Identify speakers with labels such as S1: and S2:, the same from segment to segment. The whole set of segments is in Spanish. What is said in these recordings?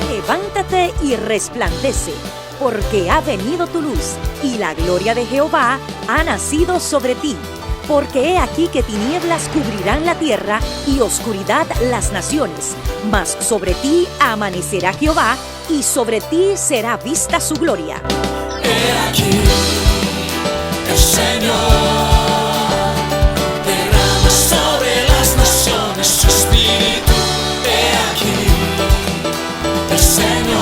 S1: Levántate y resplandece, porque ha venido tu luz, y la gloria de Jehová ha nacido sobre ti. Porque he aquí que tinieblas cubrirán la tierra, y oscuridad las naciones. Mas sobre ti amanecerá Jehová, y sobre ti será vista su gloria.
S2: He aquí, el Señor derrama sobre las naciones su espíritu. He aquí, el Señor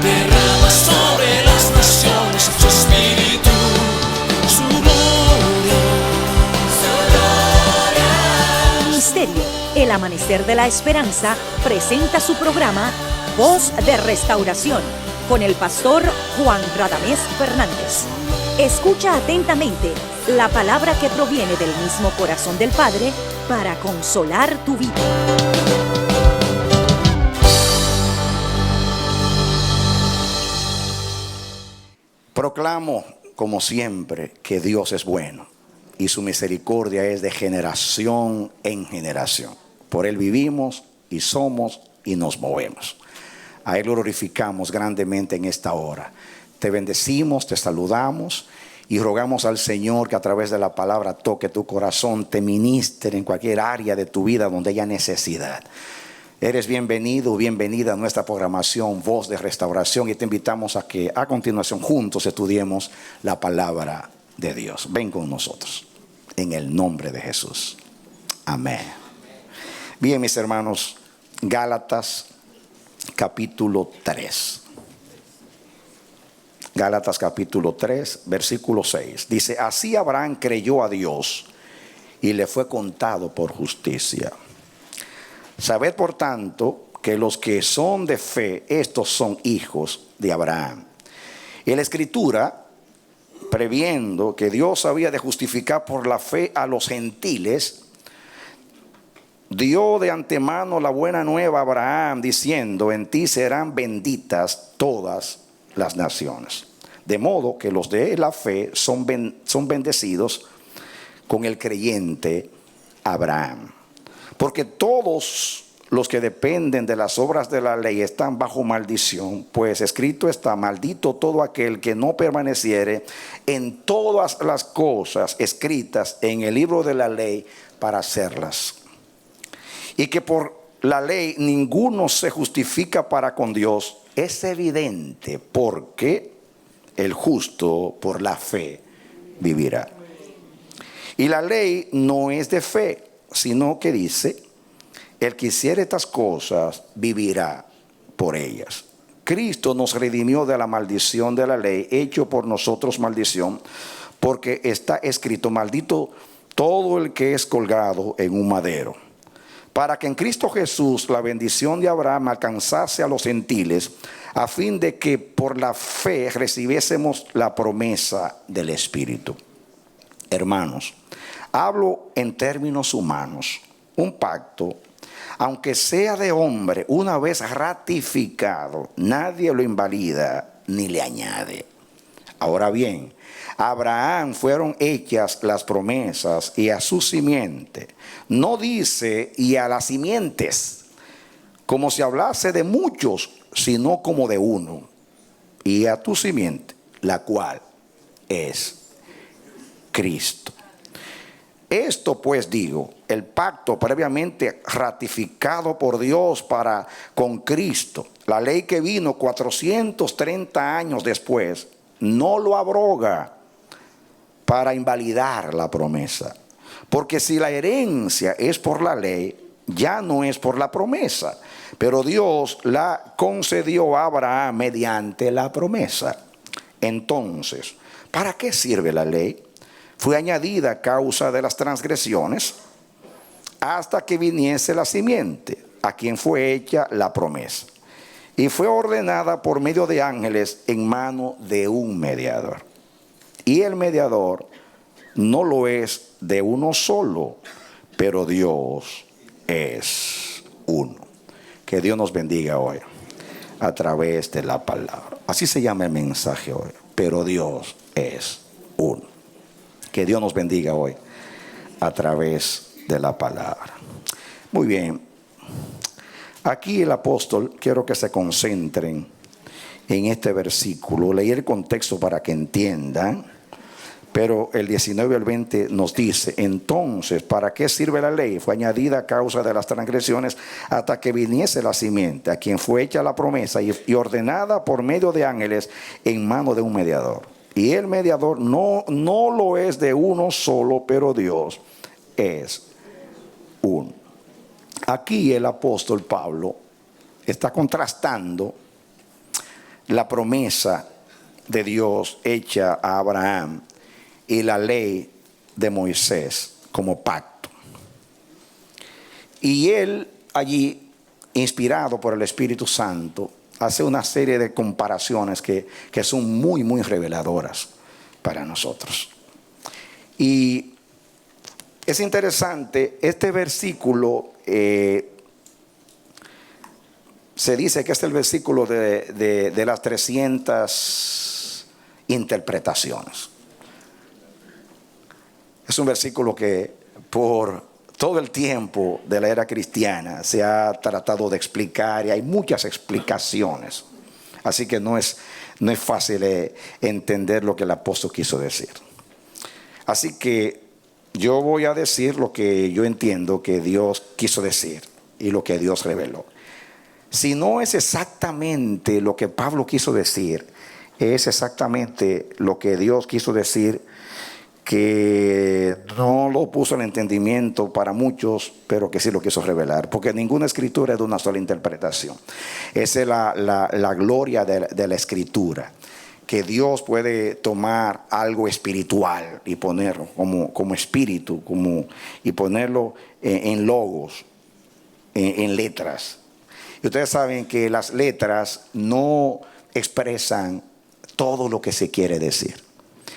S2: derrama sobre las naciones su espíritu, su gloria, su gloria.
S1: Ministerio El Amanecer de la Esperanza presenta su programa Voz de Restauración con el pastor Juan Radamés Fernández. Escucha atentamente la palabra que proviene del mismo corazón del Padre para consolar tu vida.
S3: Proclamo, como siempre, que Dios es bueno y su misericordia es de generación en generación. Por Él vivimos y somos y nos movemos. A Él glorificamos grandemente en esta hora. Te bendecimos, te saludamos y rogamos al Señor que a través de la palabra toque tu corazón, te ministre en cualquier área de tu vida donde haya necesidad. Eres bienvenido, bienvenida a nuestra programación Voz de Restauración y te invitamos a que a continuación juntos estudiemos la palabra de Dios. Ven con nosotros en el nombre de Jesús. Amén. Bien, mis hermanos, Gálatas capítulo 3. Gálatas capítulo 3, versículo 6. Dice: así Abraham creyó a Dios y le fue contado por justicia. Sabed por tanto que los que son de fe, estos son hijos de Abraham. Y la Escritura, previendo que Dios había de justificar por la fe a los gentiles, dio de antemano la buena nueva a Abraham, diciendo: en ti serán benditas todas las naciones. De modo que los de la fe son bendecidos con el creyente Abraham. Porque todos los que dependen de las obras de la ley están bajo maldición, pues escrito está: maldito todo aquel que no permaneciere en todas las cosas escritas en el libro de la ley para hacerlas. Y que por la ley ninguno se justifica para con Dios, es evidente, porque el justo por la fe vivirá. Y la ley no es de fe, sino que dice: el que hiciere estas cosas vivirá por ellas. Cristo nos redimió de la maldición de la ley, hecho por nosotros maldición, porque está escrito: maldito todo el que es colgado en un madero, para que en Cristo Jesús la bendición de Abraham alcanzase a los gentiles, a fin de que por la fe recibiésemos la promesa del Espíritu. Hermanos, hablo en términos humanos. Un pacto, aunque sea de hombre, una vez ratificado, nadie lo invalida ni le añade. Ahora bien, a Abraham fueron hechas las promesas y a su simiente. No dice y a las simientes, como si hablase de muchos, sino como de uno. Y a tu simiente, la cual es Cristo. Esto pues digo, el pacto previamente ratificado por Dios para con Cristo, la ley que vino 430 años después, no lo abroga para invalidar la promesa. Porque si la herencia es por la ley, ya no es por la promesa, pero Dios la concedió a Abraham mediante la promesa. Entonces, ¿para qué sirve la ley? Fue añadida a causa de las transgresiones, hasta que viniese la simiente, a quien fue hecha la promesa. Y fue ordenada por medio de ángeles en mano de un mediador. Y el mediador no lo es de uno solo, pero Dios es uno. Que Dios nos bendiga hoy a través de la palabra. Así se llama el mensaje hoy. Pero Dios es uno. Que Dios nos bendiga hoy a través de la palabra. Muy bien. Aquí el apóstol, quiero que se concentren en este versículo. Leí el contexto para que entiendan. Pero el 19 al 20 nos dice: entonces, ¿para qué sirve la ley? Fue añadida a causa de las transgresiones hasta que viniese la simiente, a quien fue hecha la promesa y ordenada por medio de ángeles en mano de un mediador. Y el mediador no lo es de uno solo, pero Dios es uno. Aquí el apóstol Pablo está contrastando la promesa de Dios hecha a Abraham y la ley de Moisés como pacto. Y él allí, inspirado por el Espíritu Santo, hace una serie de comparaciones que son muy, muy reveladoras para nosotros. Y es interesante, este versículo se dice que es el versículo de las 300 interpretaciones. Es un versículo que por todo el tiempo de la era cristiana se ha tratado de explicar, y hay muchas explicaciones. Así que no es fácil entender lo que el apóstol quiso decir. Así que yo voy a decir lo que yo entiendo que Dios quiso decir y lo que Dios reveló. Si no es exactamente lo que Pablo quiso decir, es exactamente lo que Dios quiso decir, que no lo puso en entendimiento para muchos, pero que sí lo quiso revelar, porque ninguna escritura es de una sola interpretación. Esa es la gloria de la escritura, que Dios puede tomar algo espiritual y ponerlo como espíritu, y ponerlo en logos, en letras. Y ustedes saben que las letras no expresan todo lo que se quiere decir.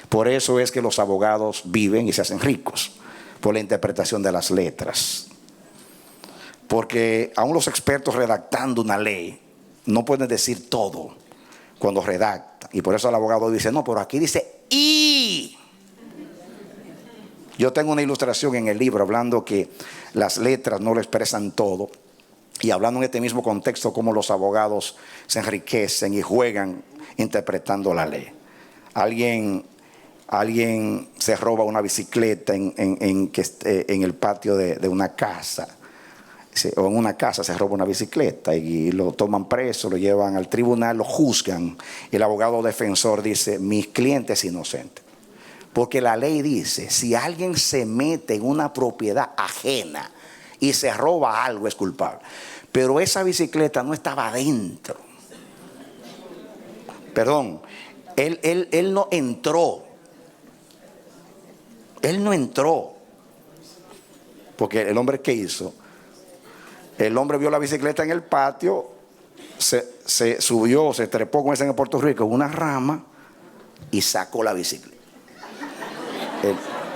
S3: Por eso es que los abogados viven y se hacen ricos, por la interpretación de las letras. Porque aún los expertos redactando una ley no pueden decir todo cuando redactan. Y por eso el abogado dice: no, pero aquí dice y. Yo tengo una ilustración en el libro hablando que las letras no lo expresan todo. Y hablando en este mismo contexto, cómo los abogados se enriquecen y juegan interpretando la ley. Alguien se roba una bicicleta en el patio de una casa, o en una casa se roba una bicicleta y lo toman preso, lo llevan al tribunal, lo juzgan, y el abogado defensor dice: mi cliente es inocente, porque la ley dice, si alguien se mete en una propiedad ajena y se roba algo, es culpable. Pero esa bicicleta no estaba adentro. Perdón, él no entró. Él no entró. Porque el hombre, ¿qué hizo? El hombre vio la bicicleta en el patio, se subió, se trepó, como dicen en Puerto Rico, en una rama y sacó la bicicleta.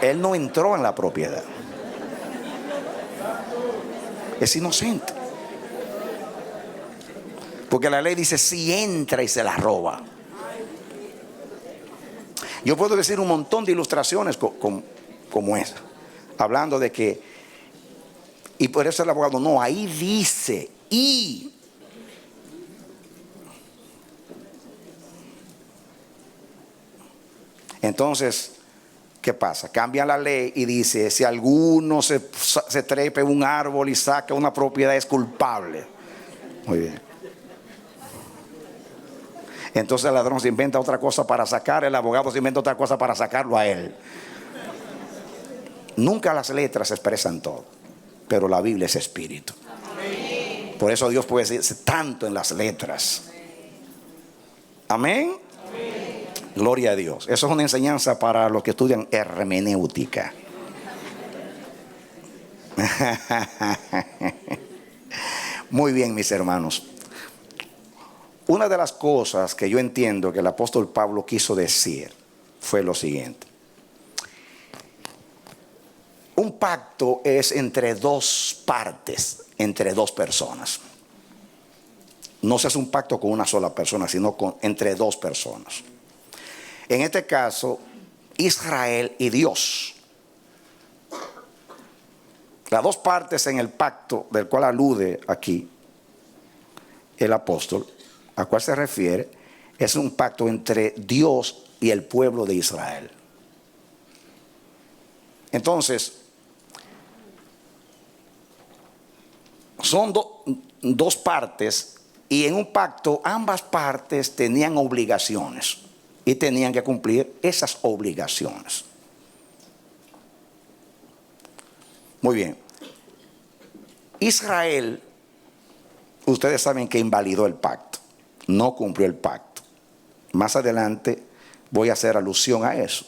S3: Él no entró en la propiedad. Es inocente. Porque la ley dice: si entra y se la roba. Yo puedo decir un montón de ilustraciones como esa, hablando de que, y por eso el abogado, no, ahí dice y. Entonces, ¿qué pasa? Cambia la ley y dice: si alguno se trepa en un árbol y saca una propiedad, es culpable. Muy bien. Entonces el ladrón se inventa otra cosa para sacar, el abogado se inventa otra cosa para sacarlo a él. Nunca las letras expresan todo, pero la Biblia es espíritu. Por eso Dios puede decirse tanto en las letras. Amén. Gloria a Dios. Eso es una enseñanza para los que estudian hermenéutica. Muy bien, mis hermanos. Una de las cosas que yo entiendo que el apóstol Pablo quiso decir fue lo siguiente: un pacto es entre dos partes, entre dos personas. No se hace un pacto con una sola persona, sino entre dos personas. En este caso, Israel y Dios. Las dos partes en el pacto del cual alude aquí el apóstol, a cual se refiere, es un pacto entre Dios y el pueblo de Israel. Entonces, son dos partes, y en un pacto ambas partes tenían obligaciones y tenían que cumplir esas obligaciones. Muy bien. Israel, ustedes saben que invalidó el pacto, no cumplió el pacto. Más adelante voy a hacer alusión a eso.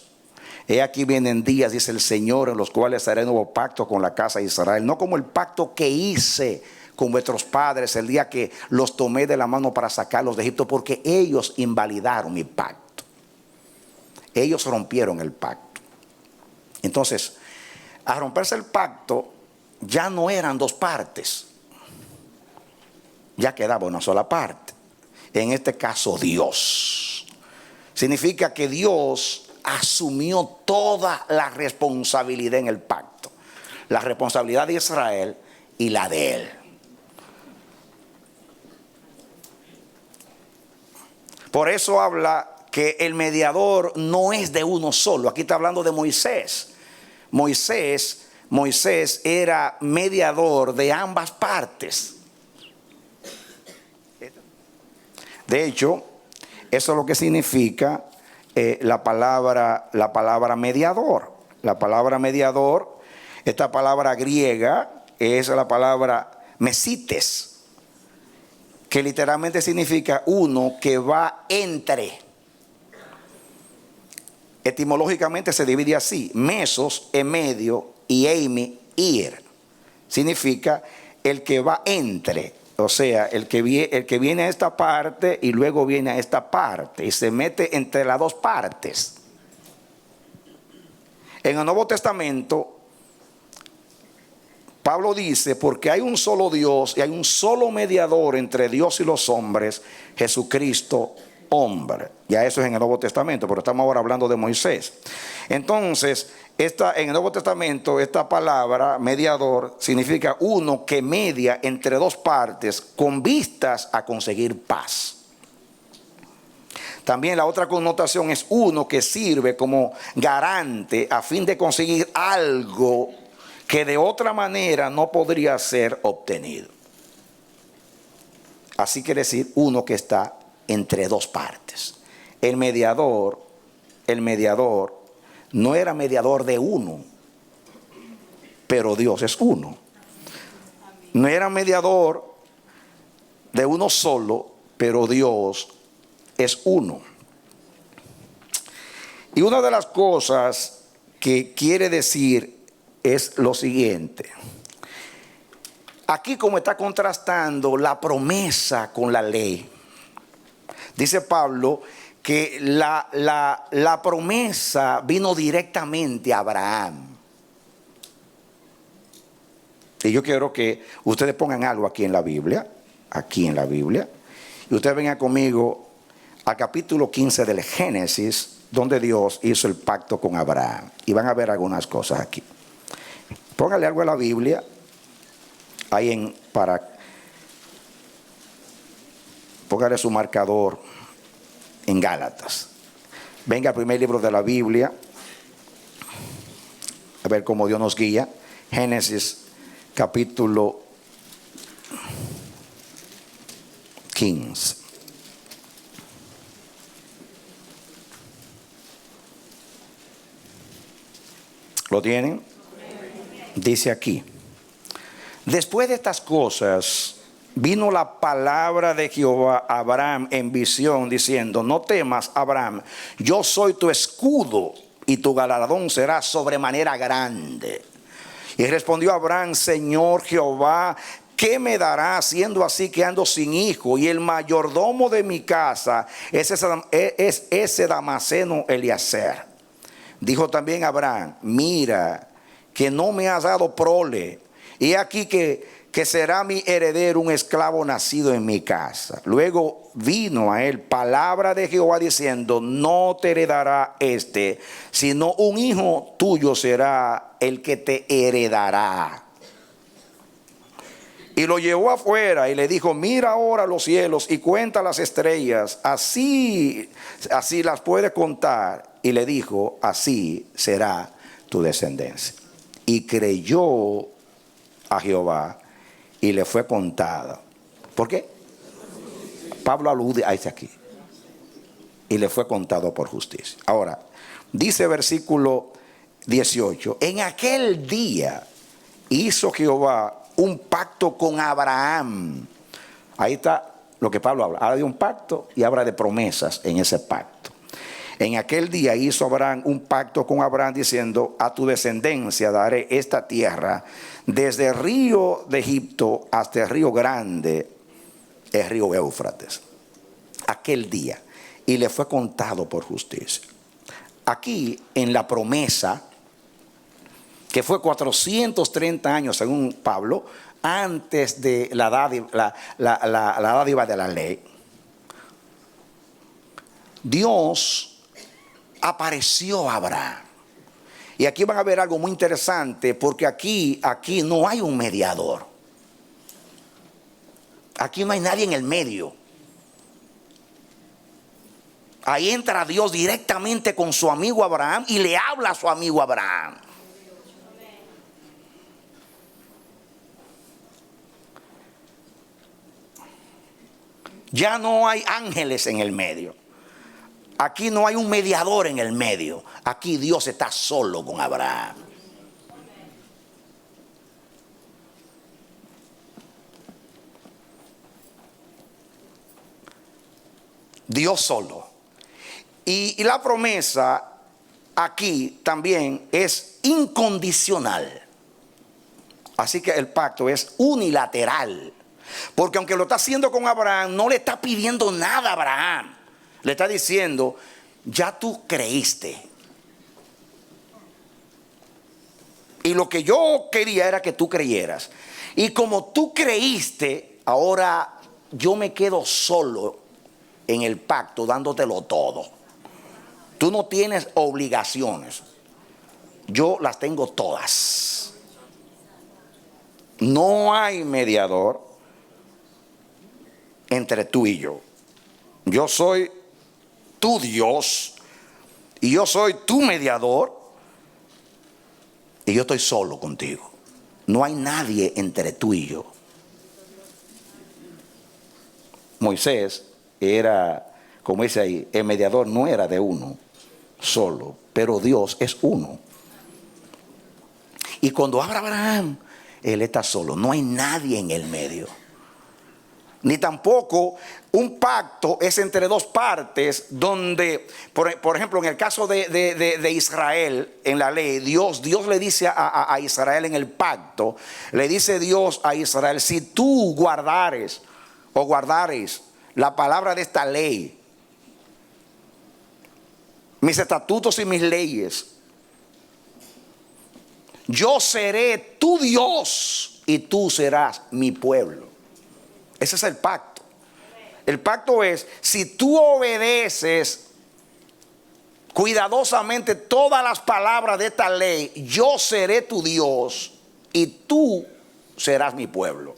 S3: He aquí vienen días, dice el Señor, en los cuales haré nuevo pacto con la casa de Israel, no como el pacto que hice con vuestros padres el día que los tomé de la mano para sacarlos de Egipto, porque ellos invalidaron mi pacto. Ellos rompieron el pacto. Entonces, al romperse el pacto, ya no eran dos partes, ya quedaba una sola parte. En este caso, Dios. Significa que Dios asumió toda la responsabilidad en el pacto, la responsabilidad de Israel y la de él. Por eso habla que el mediador no es de uno solo. Aquí está hablando de Moisés. Moisés era mediador de ambas partes. De hecho, eso es lo que significa la palabra mediador. La palabra mediador, esta palabra griega es la palabra mesites, que literalmente significa uno que va entre. Etimológicamente se divide así: mesos, en medio, y eimi, ir. Significa el que va entre. O sea, el que viene a esta parte y luego viene a esta parte y se mete entre las dos partes. En el Nuevo Testamento, Pablo dice, porque hay un solo Dios y hay un solo mediador entre Dios y los hombres, Jesucristo hombre. Ya eso es en el Nuevo Testamento, pero estamos ahora hablando de Moisés. Entonces, en el Nuevo Testamento, esta palabra mediador significa uno que media entre dos partes con vistas a conseguir paz. También la otra connotación es uno que sirve como garante a fin de conseguir algo que de otra manera no podría ser obtenido. Así quiere decir uno que está entre dos partes. El mediador no era mediador de uno, pero Dios es uno. No era mediador de uno solo, pero Dios es uno. Y una de las cosas que quiere decir es lo siguiente. Aquí, como está contrastando la promesa con la ley, dice Pablo que la promesa vino directamente a Abraham. Y yo quiero que ustedes pongan algo aquí en la Biblia, y ustedes vengan conmigo al capítulo 15 del Génesis, donde Dios hizo el pacto con Abraham. Y van a ver algunas cosas aquí. Póngale algo a la Biblia, ahí póngale su marcador en Gálatas. Venga al primer libro de la Biblia, a ver cómo Dios nos guía. Génesis capítulo 15. ¿Lo tienen? Dice aquí: después de estas cosas vino la palabra de Jehová a Abraham en visión, diciendo: no temas, Abraham, yo soy tu escudo y tu galardón será sobremanera grande. Y respondió Abraham: Señor Jehová, ¿qué me dará siendo así que ando sin hijo? Y el mayordomo de mi casa es ese Damaseno Eliezer. Dijo también Abraham: mira, que no me has dado prole. Y aquí que que será mi heredero, un esclavo nacido en mi casa. Luego vino a él palabra de Jehová diciendo: no te heredará este, sino un hijo tuyo será el que te heredará. Y lo llevó afuera y le dijo: mira ahora los cielos y cuenta las estrellas, así las puedes contar. Y le dijo: así será tu descendencia. Y creyó a Jehová y le fue contada. ¿Por qué? Pablo alude a ese aquí. Y le fue contado por justicia. Ahora, dice versículo 18: en aquel día hizo Jehová un pacto con Abraham. Ahí está lo que Pablo habla. Habla de un pacto y habla de promesas en ese pacto. En aquel día hizo Abraham un pacto con Abraham diciendo: a tu descendencia daré esta tierra, desde el río de Egipto hasta el río grande, el río Éufrates. Aquel día. Y le fue contado por justicia. Aquí en la promesa, que fue 430 años según Pablo, antes de la dádiva de la ley, Dios apareció a Abraham. Y aquí van a ver algo muy interesante, porque aquí no hay un mediador. Aquí no hay nadie en el medio. Ahí entra Dios directamente con su amigo Abraham y le habla a su amigo Abraham. Ya no hay ángeles en el medio. Aquí no hay un mediador en el medio. Aquí Dios está solo con Abraham. Dios solo. Y la promesa aquí también es incondicional. Así que el pacto es unilateral. Porque aunque lo está haciendo con Abraham, no le está pidiendo nada a Abraham. Le está diciendo: ya tú creíste. Y lo que yo quería era que tú creyeras. Y como tú creíste, ahora yo me quedo solo en el pacto dándotelo todo. Tú no tienes obligaciones. Yo las tengo todas. No hay mediador entre tú y yo. Yo soy tu Dios y yo soy tu mediador y yo estoy solo contigo. No hay nadie entre tú y yo. Moisés era, como dice ahí, el mediador no era de uno solo, pero Dios es uno. Y cuando habla Abraham, él está solo, no hay nadie en el medio. Ni tampoco un pacto es entre dos partes donde, por ejemplo, en el caso de Israel, en la ley, Dios le dice a Israel en el pacto, le dice Dios a Israel: si tú guardares la palabra de esta ley, mis estatutos y mis leyes, yo seré tu Dios y tú serás mi pueblo. Ese es el pacto. El pacto es: si tú obedeces cuidadosamente todas las palabras de esta ley, yo seré tu Dios y tú serás mi pueblo.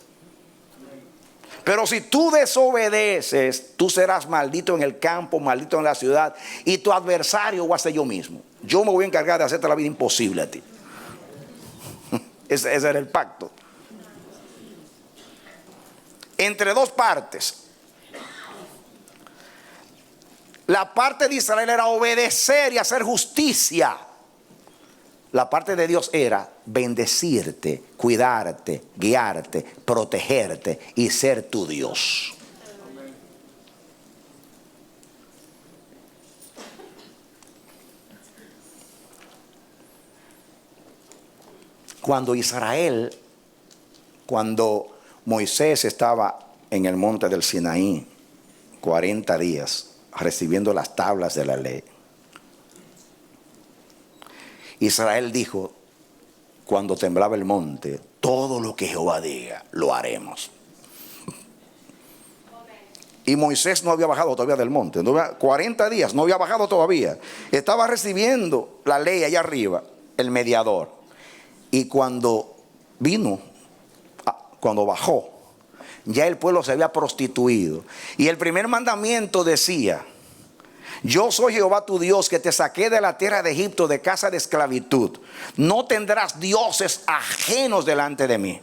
S3: Pero si tú desobedeces, tú serás maldito en el campo, maldito en la ciudad, y tu adversario va a ser yo mismo. Yo me voy a encargar de hacerte la vida imposible a ti. Ese era el pacto. Entre dos partes. La parte de Israel era obedecer y hacer justicia. La parte de Dios era bendecirte, cuidarte, guiarte, protegerte y ser tu Dios. Cuando Moisés estaba en el monte del Sinaí 40 días recibiendo las tablas de la ley, Israel dijo, cuando temblaba el monte: todo lo que Jehová diga, lo haremos. Y Moisés no había bajado todavía del monte. 40 días, no había bajado todavía. Estaba recibiendo la ley allá arriba, el mediador. Y cuando vino, cuando bajó, ya el pueblo se había prostituido. Y el primer mandamiento decía: yo soy Jehová tu Dios, que te saqué de la tierra de Egipto, de casa de esclavitud. No tendrás dioses ajenos delante de mí.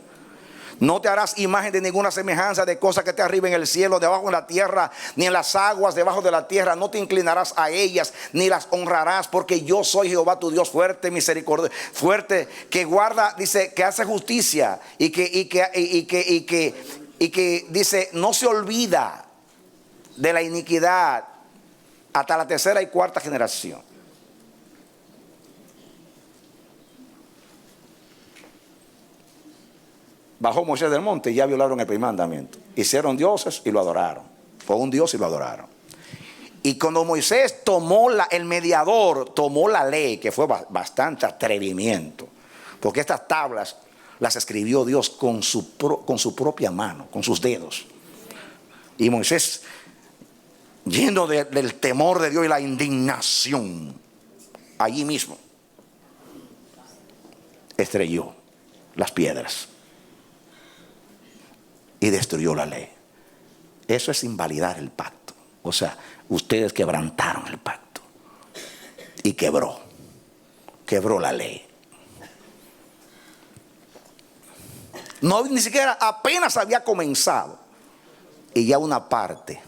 S3: No te harás imagen de ninguna semejanza de cosa que esté arriba en el cielo, debajo en la tierra, ni en las aguas debajo de la tierra. No te inclinarás a ellas, ni las honrarás, porque yo soy Jehová tu Dios, fuerte, misericordioso, fuerte, que guarda, dice, que hace justicia y que dice, no se olvida de la iniquidad hasta la tercera y cuarta generación. Bajó Moisés del monte y ya violaron el primer mandamiento. Hicieron dioses y lo adoraron. Fue un dios y lo adoraron. Y cuando Moisés tomó el mediador tomó la ley, que fue bastante atrevimiento, porque estas tablas las escribió Dios con su propia mano, con sus dedos. Y Moisés, lleno del temor de Dios y la indignación, allí mismo estrelló las piedras y destruyó la ley. Eso es invalidar el pacto. O sea, ustedes quebrantaron el pacto y quebró la ley. No, ni siquiera apenas había comenzado y ya una parte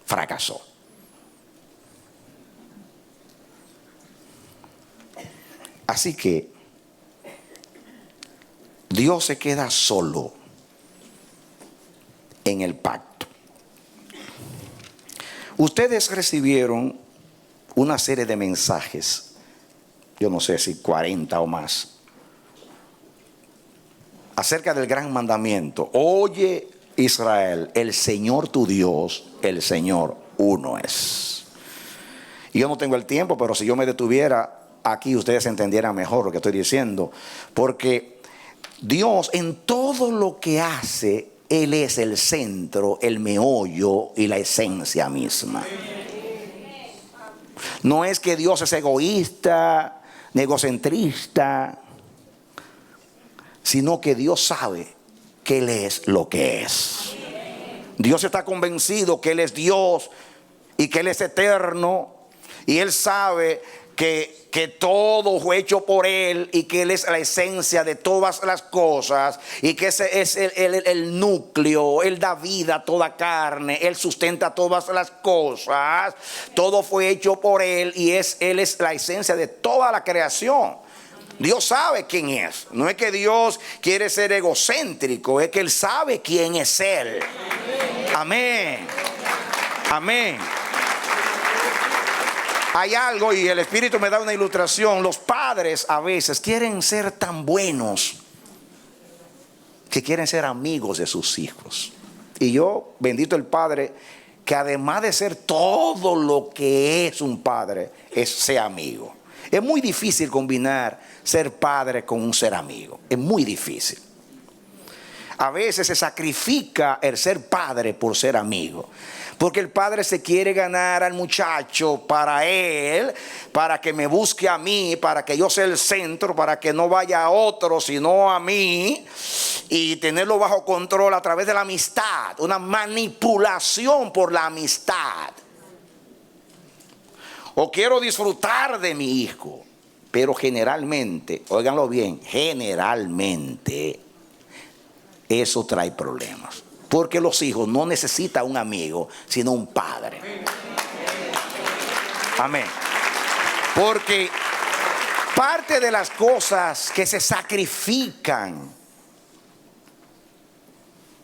S3: fracasó. Así que Dios se queda solo en el pacto. Ustedes recibieron una serie de mensajes, yo no sé si 40 o más, acerca del gran mandamiento: oye Israel, el Señor tu Dios, el Señor uno es. Y yo no tengo el tiempo, pero si yo me detuviera aquí, ustedes entendieran mejor lo que estoy diciendo, porque Dios en todo lo que hace, Él es el centro, el meollo y la esencia misma. No es que Dios es egoísta, egocentrista, sino que Dios sabe que Él es lo que es. Dios está convencido que Él es Dios y que Él es eterno, y Él sabe que todo fue hecho por Él y que Él es la esencia de todas las cosas, y que ese es el núcleo. Él da vida a toda carne, Él sustenta todas las cosas. Todo fue hecho por Él y Él es la esencia de toda la creación. Dios sabe quién es. No es que Dios quiere ser egocéntrico, es que Él sabe quién es Él. Amén. Amén. Hay algo, y el Espíritu me da una ilustración. Los padres a veces quieren ser tan buenos que quieren ser amigos de sus hijos. Y yo, bendito el Padre, que además de ser todo lo que es un padre, es ser amigo. Es muy difícil combinar ser padre con un ser amigo. Es muy difícil. A veces se sacrifica el ser padre por ser amigo, porque el padre se quiere ganar al muchacho para él, para que me busque a mí, para que yo sea el centro, para que no vaya a otro sino a mí, y tenerlo bajo control a través de la amistad, una manipulación por la amistad. O quiero disfrutar de mi hijo, pero generalmente, óiganlo bien, generalmente eso trae problemas. Porque los hijos no necesitan un amigo, sino un padre. Amén. Porque parte de las cosas que se sacrifican,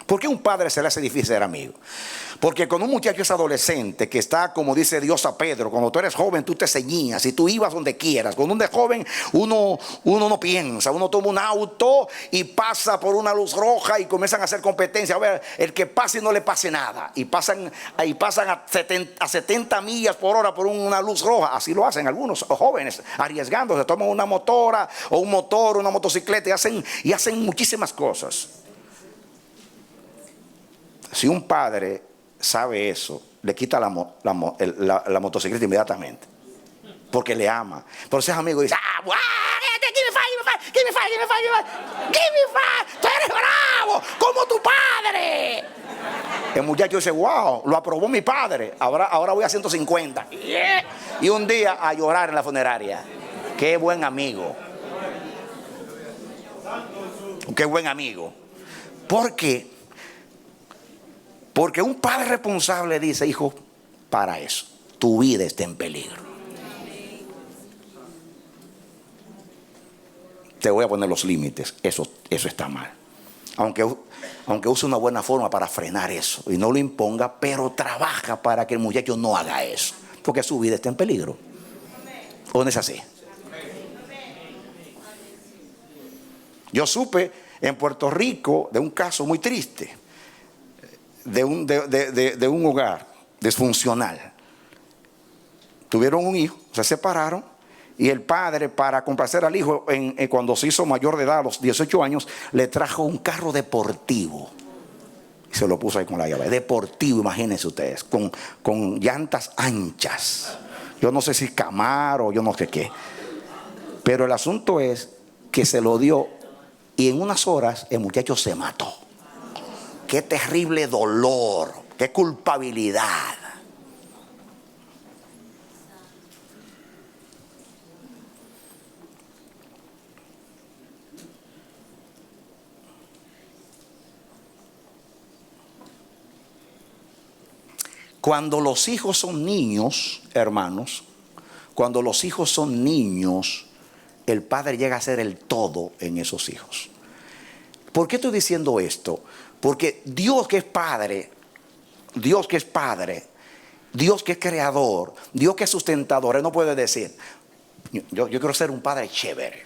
S3: ¿por qué a un padre se le hace difícil ser amigo? Porque cuando un muchacho es adolescente, que está, como dice Dios a Pedro, cuando tú eres joven tú te ceñías y tú ibas donde quieras. Cuando uno es joven uno no piensa, uno toma un auto y pasa por una luz roja y comienzan a hacer competencia. A ver, el que pase y no le pase nada. Y pasan a 70 millas por hora por una luz roja. Así lo hacen algunos jóvenes, arriesgándose. Toman una motora o un motor, una motocicleta y hacen muchísimas cosas. Si un padre sabe eso, le quita la motocicleta inmediatamente, porque le ama. Por eso es amigo y dice, give me five, tú eres bravo como tu padre. El muchacho dice, wow, lo aprobó mi padre, ahora voy a 150. Y un día a llorar en la funeraria. Qué buen amigo. Qué buen amigo. ¿Por qué? Porque un padre responsable dice, hijo, para eso, tu vida está en peligro. Te voy a poner los límites. Eso está mal. Aunque use una buena forma para frenar eso y no lo imponga, pero trabaja para que el muchacho no haga eso, porque su vida está en peligro. ¿O no es así? Yo supe en Puerto Rico de un caso muy triste. De un hogar disfuncional. Tuvieron un hijo, se separaron, y el padre, para complacer al hijo, cuando se hizo mayor de edad, a los 18 años, le trajo un carro deportivo y se lo puso ahí con la llave. Deportivo, imagínense ustedes, con llantas anchas. Yo no sé si Camaro, yo no sé qué, pero el asunto es que se lo dio y en unas horas el muchacho se mató. Qué terrible dolor, qué culpabilidad. Cuando los hijos son niños, hermanos, cuando los hijos son niños, el padre llega a ser el todo en esos hijos. ¿Por qué estoy diciendo esto? Porque Dios que es Padre, Dios que es creador, Dios que es sustentador, Él no puede decir, yo quiero ser un padre chévere,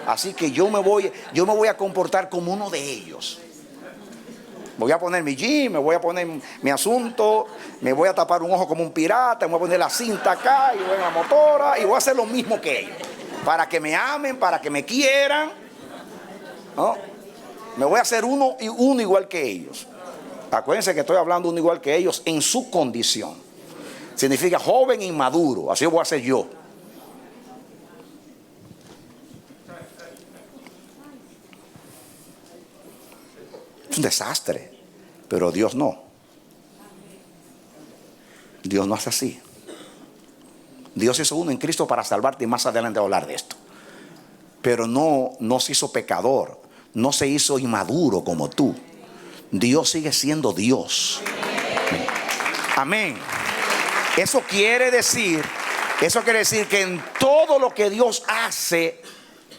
S3: así que yo me voy a comportar como uno de ellos. Voy a poner mi jean, me voy a poner mi asunto, me voy a tapar un ojo como un pirata, me voy a poner la cinta acá y voy en la motora y voy a hacer lo mismo que ellos, para que me amen, para que me quieran, ¿no? Me voy a hacer uno igual que ellos. Acuérdense que estoy hablando uno igual que ellos en su condición. Significa joven e inmaduro. Así voy a ser yo. Es un desastre. Pero Dios no. Dios no hace así. Dios hizo uno en Cristo para salvarte, y más adelante voy a hablar de esto. Pero no se hizo pecador. No se hizo inmaduro como tú. Dios sigue siendo Dios. Amén. Eso quiere decir que en todo lo que Dios hace,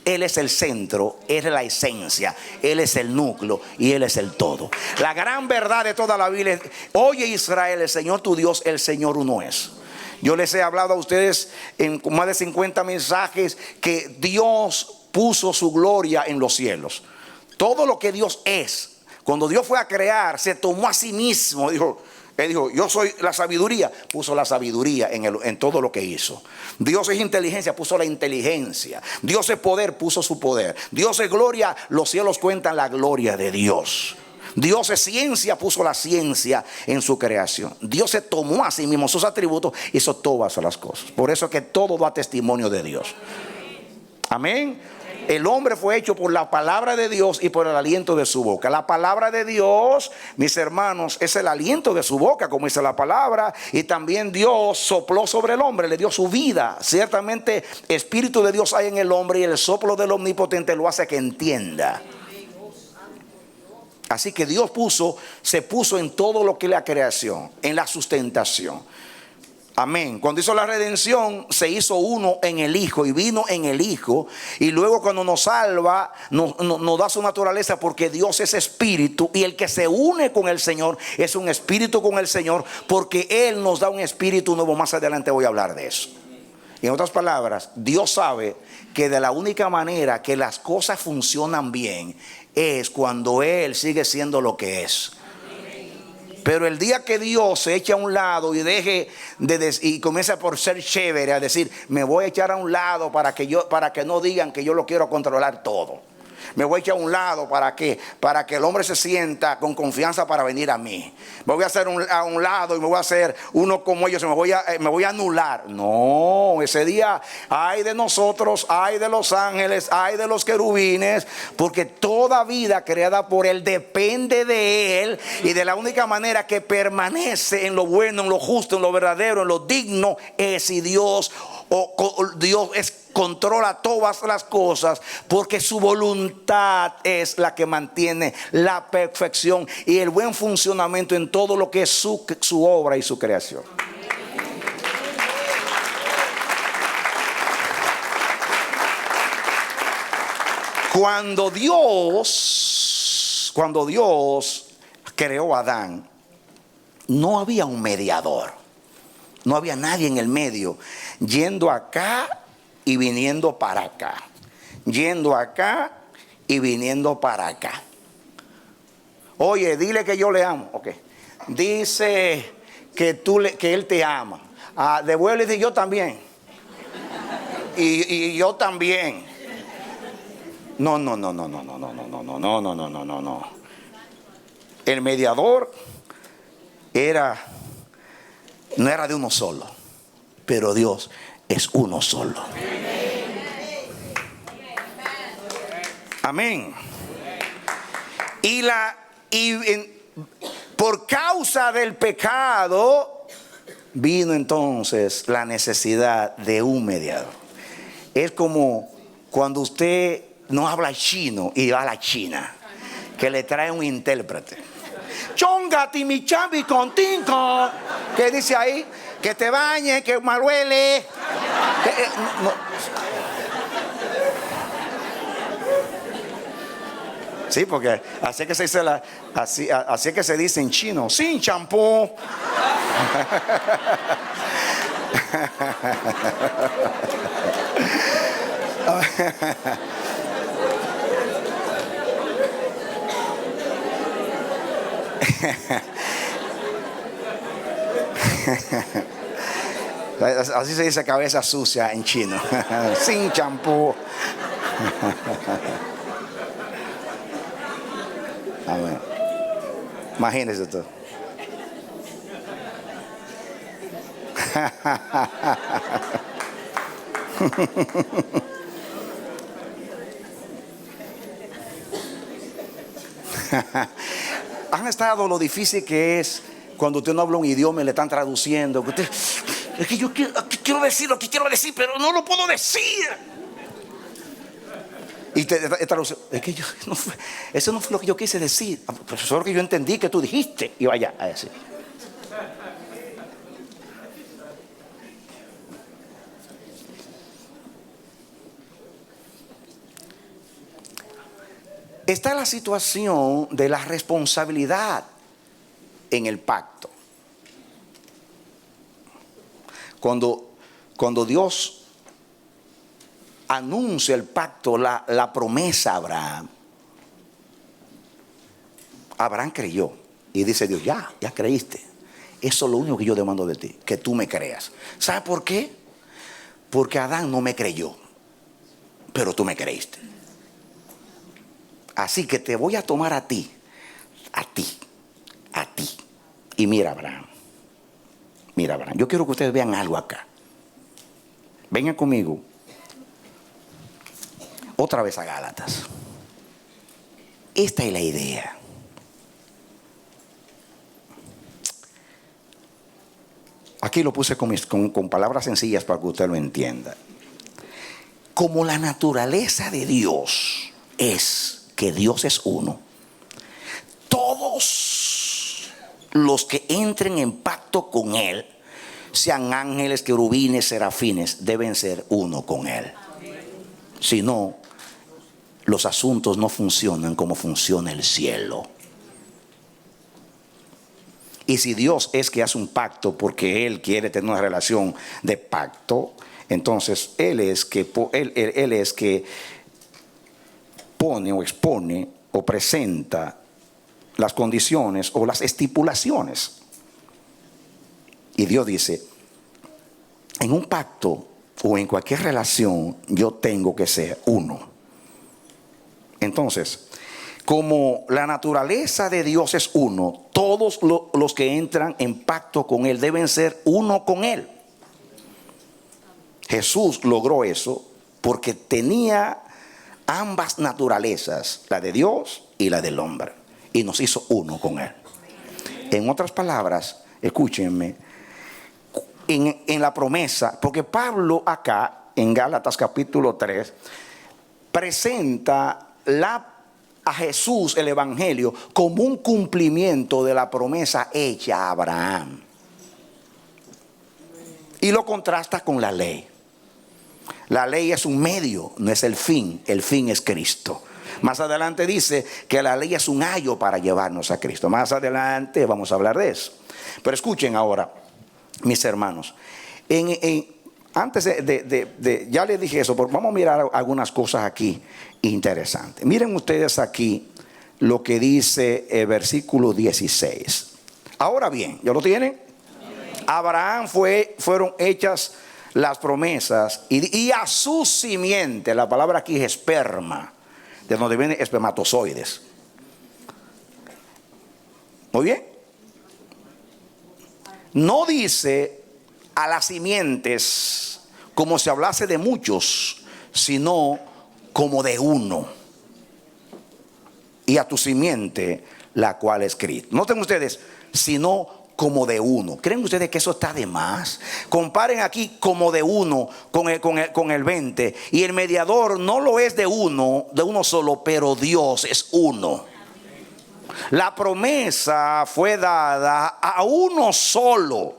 S3: Él es el centro, Él es la esencia, Él es el núcleo y Él es el todo. La gran verdad de toda la Biblia es: oye Israel, el Señor tu Dios, el Señor uno es. Yo les he hablado a ustedes en más de 50 mensajes que Dios puso su gloria en los cielos. Todo lo que Dios es, cuando Dios fue a crear, se tomó a sí mismo. Él dijo, yo soy la sabiduría. Puso la sabiduría en todo lo que hizo. Dios es inteligencia, puso la inteligencia. Dios es poder, puso su poder. Dios es gloria, los cielos cuentan la gloria de Dios. Dios es ciencia, puso la ciencia en su creación. Dios se tomó a sí mismo sus atributos, hizo todas las cosas. Por eso es que todo da testimonio de Dios. Amén. El hombre fue hecho por la palabra de Dios y por el aliento de su boca. La palabra de Dios, mis hermanos, es el aliento de su boca, como dice la palabra. Y también Dios sopló sobre el hombre, le dio su vida. Ciertamente Espíritu de Dios hay en el hombre, y el soplo del Omnipotente lo hace que entienda. Así que Dios se puso en todo lo que es la creación, en la sustentación. Amén. Cuando hizo la redención, se hizo uno en el Hijo y vino en el Hijo. Y luego cuando nos salva, nos da su naturaleza, porque Dios es espíritu. Y el que se une con el Señor es un espíritu con el Señor, porque Él nos da un espíritu nuevo. Más adelante voy a hablar de eso. Y en otras palabras, Dios sabe que de la única manera que las cosas funcionan bien es cuando Él sigue siendo lo que es. Pero el día que Dios se echa a un lado y deje y comienza por ser chévere, a decir, me voy a echar a un lado para que no digan que yo lo quiero controlar todo. Me voy a echar a un lado para que el hombre se sienta con confianza para venir a mí. Me voy a hacer a un lado y me voy a hacer uno como ellos, me voy a anular. No, ese día ay de nosotros, ay de los ángeles, ay de los querubines, porque toda vida creada por Él depende de Él, y de la única manera que permanece en lo bueno, en lo justo, en lo verdadero, en lo digno, es si Dios controla todas las cosas, porque su voluntad es la que mantiene la perfección y el buen funcionamiento en todo lo que es su obra y su creación. Cuando Dios creó a Adán, no había un mediador, no había nadie en el medio, yendo acá y viniendo para acá, yendo acá y viniendo para acá. Oye, dile que yo le amo. Okay. Dice que él te ama. Devuelve y dice, yo también. Y yo también. No. El mediador no era de uno solo, pero Dios es uno solo. Amén. Por causa del pecado vino entonces la necesidad de un mediador. Es como cuando usted no habla chino y va a la China, que le trae un intérprete. Chongati mi chavi contigo. ¿Qué dice ahí? Que te bañe, que maluele. No. Sí, porque así es que se dice así es que se dice en chino, sin champú. Así se dice cabeza sucia en chino. Sin champú. A ver. Imagínese tú. Han estado lo difícil que es cuando usted no habla un idioma y le están traduciendo. Es que yo quiero decir lo que quiero decir, pero no lo puedo decir. Y te traduce, es que eso no fue lo que yo quise decir. Profesor, lo que yo entendí que tú dijiste. Y vaya a decir. Está la situación de la responsabilidad en el pacto. Cuando Dios anuncia el pacto, la promesa a Abraham creyó. Y dice Dios, ya creíste. Eso es lo único que yo demando de ti, que tú me creas. ¿Sabe por qué? Porque Adán no me creyó, pero tú me creíste. Así que te voy a tomar a ti. Y mira, Abraham, yo quiero que ustedes vean algo acá. Vengan conmigo otra vez a Gálatas. Esta es la idea. Aquí lo puse con palabras sencillas para que usted lo entienda. Como la naturaleza de Dios es que Dios es uno, todos los que entren en pacto con Él sean ángeles, querubines, serafines, deben ser uno con Él. Si no, los asuntos no funcionan como funciona el cielo. Y si Dios es que hace un pacto porque Él quiere tener una relación de pacto, entonces Él es que pone o expone o presenta las condiciones o las estipulaciones. Y Dios dice, en un pacto o en cualquier relación yo tengo que ser uno. Entonces, como la naturaleza de Dios es uno, todos los que entran en pacto con Él deben ser uno con Él. Jesús logró eso porque tenía ambas naturalezas, la de Dios y la del hombre, y nos hizo uno con Él. En otras palabras, escúchenme, en la promesa, porque Pablo acá en Gálatas capítulo 3 presenta a Jesús, el evangelio, como un cumplimiento de la promesa hecha a Abraham, y lo contrasta con la ley. La ley es un medio, no es el fin es Cristo. Más adelante dice que la ley es un ayo para llevarnos a Cristo. Más adelante vamos a hablar de eso. Pero escuchen ahora, mis hermanos, antes ya les dije eso, pero vamos a mirar algunas cosas aquí interesantes. Miren ustedes aquí lo que dice el versículo 16. Ahora bien, ¿ya lo tienen? Abraham fueron hechas las promesas y a su simiente, la palabra aquí es esperma, de donde vienen espermatozoides. Muy bien. No dice a las simientes como si hablase de muchos, sino como de uno. Y a tu simiente, la cual es Cristo. Noten ustedes, sino como de uno. ¿Creen ustedes que eso está de más? Comparen aquí como de uno con el 20. Y el mediador no lo es de uno solo, pero Dios es uno. La promesa fue dada a uno solo.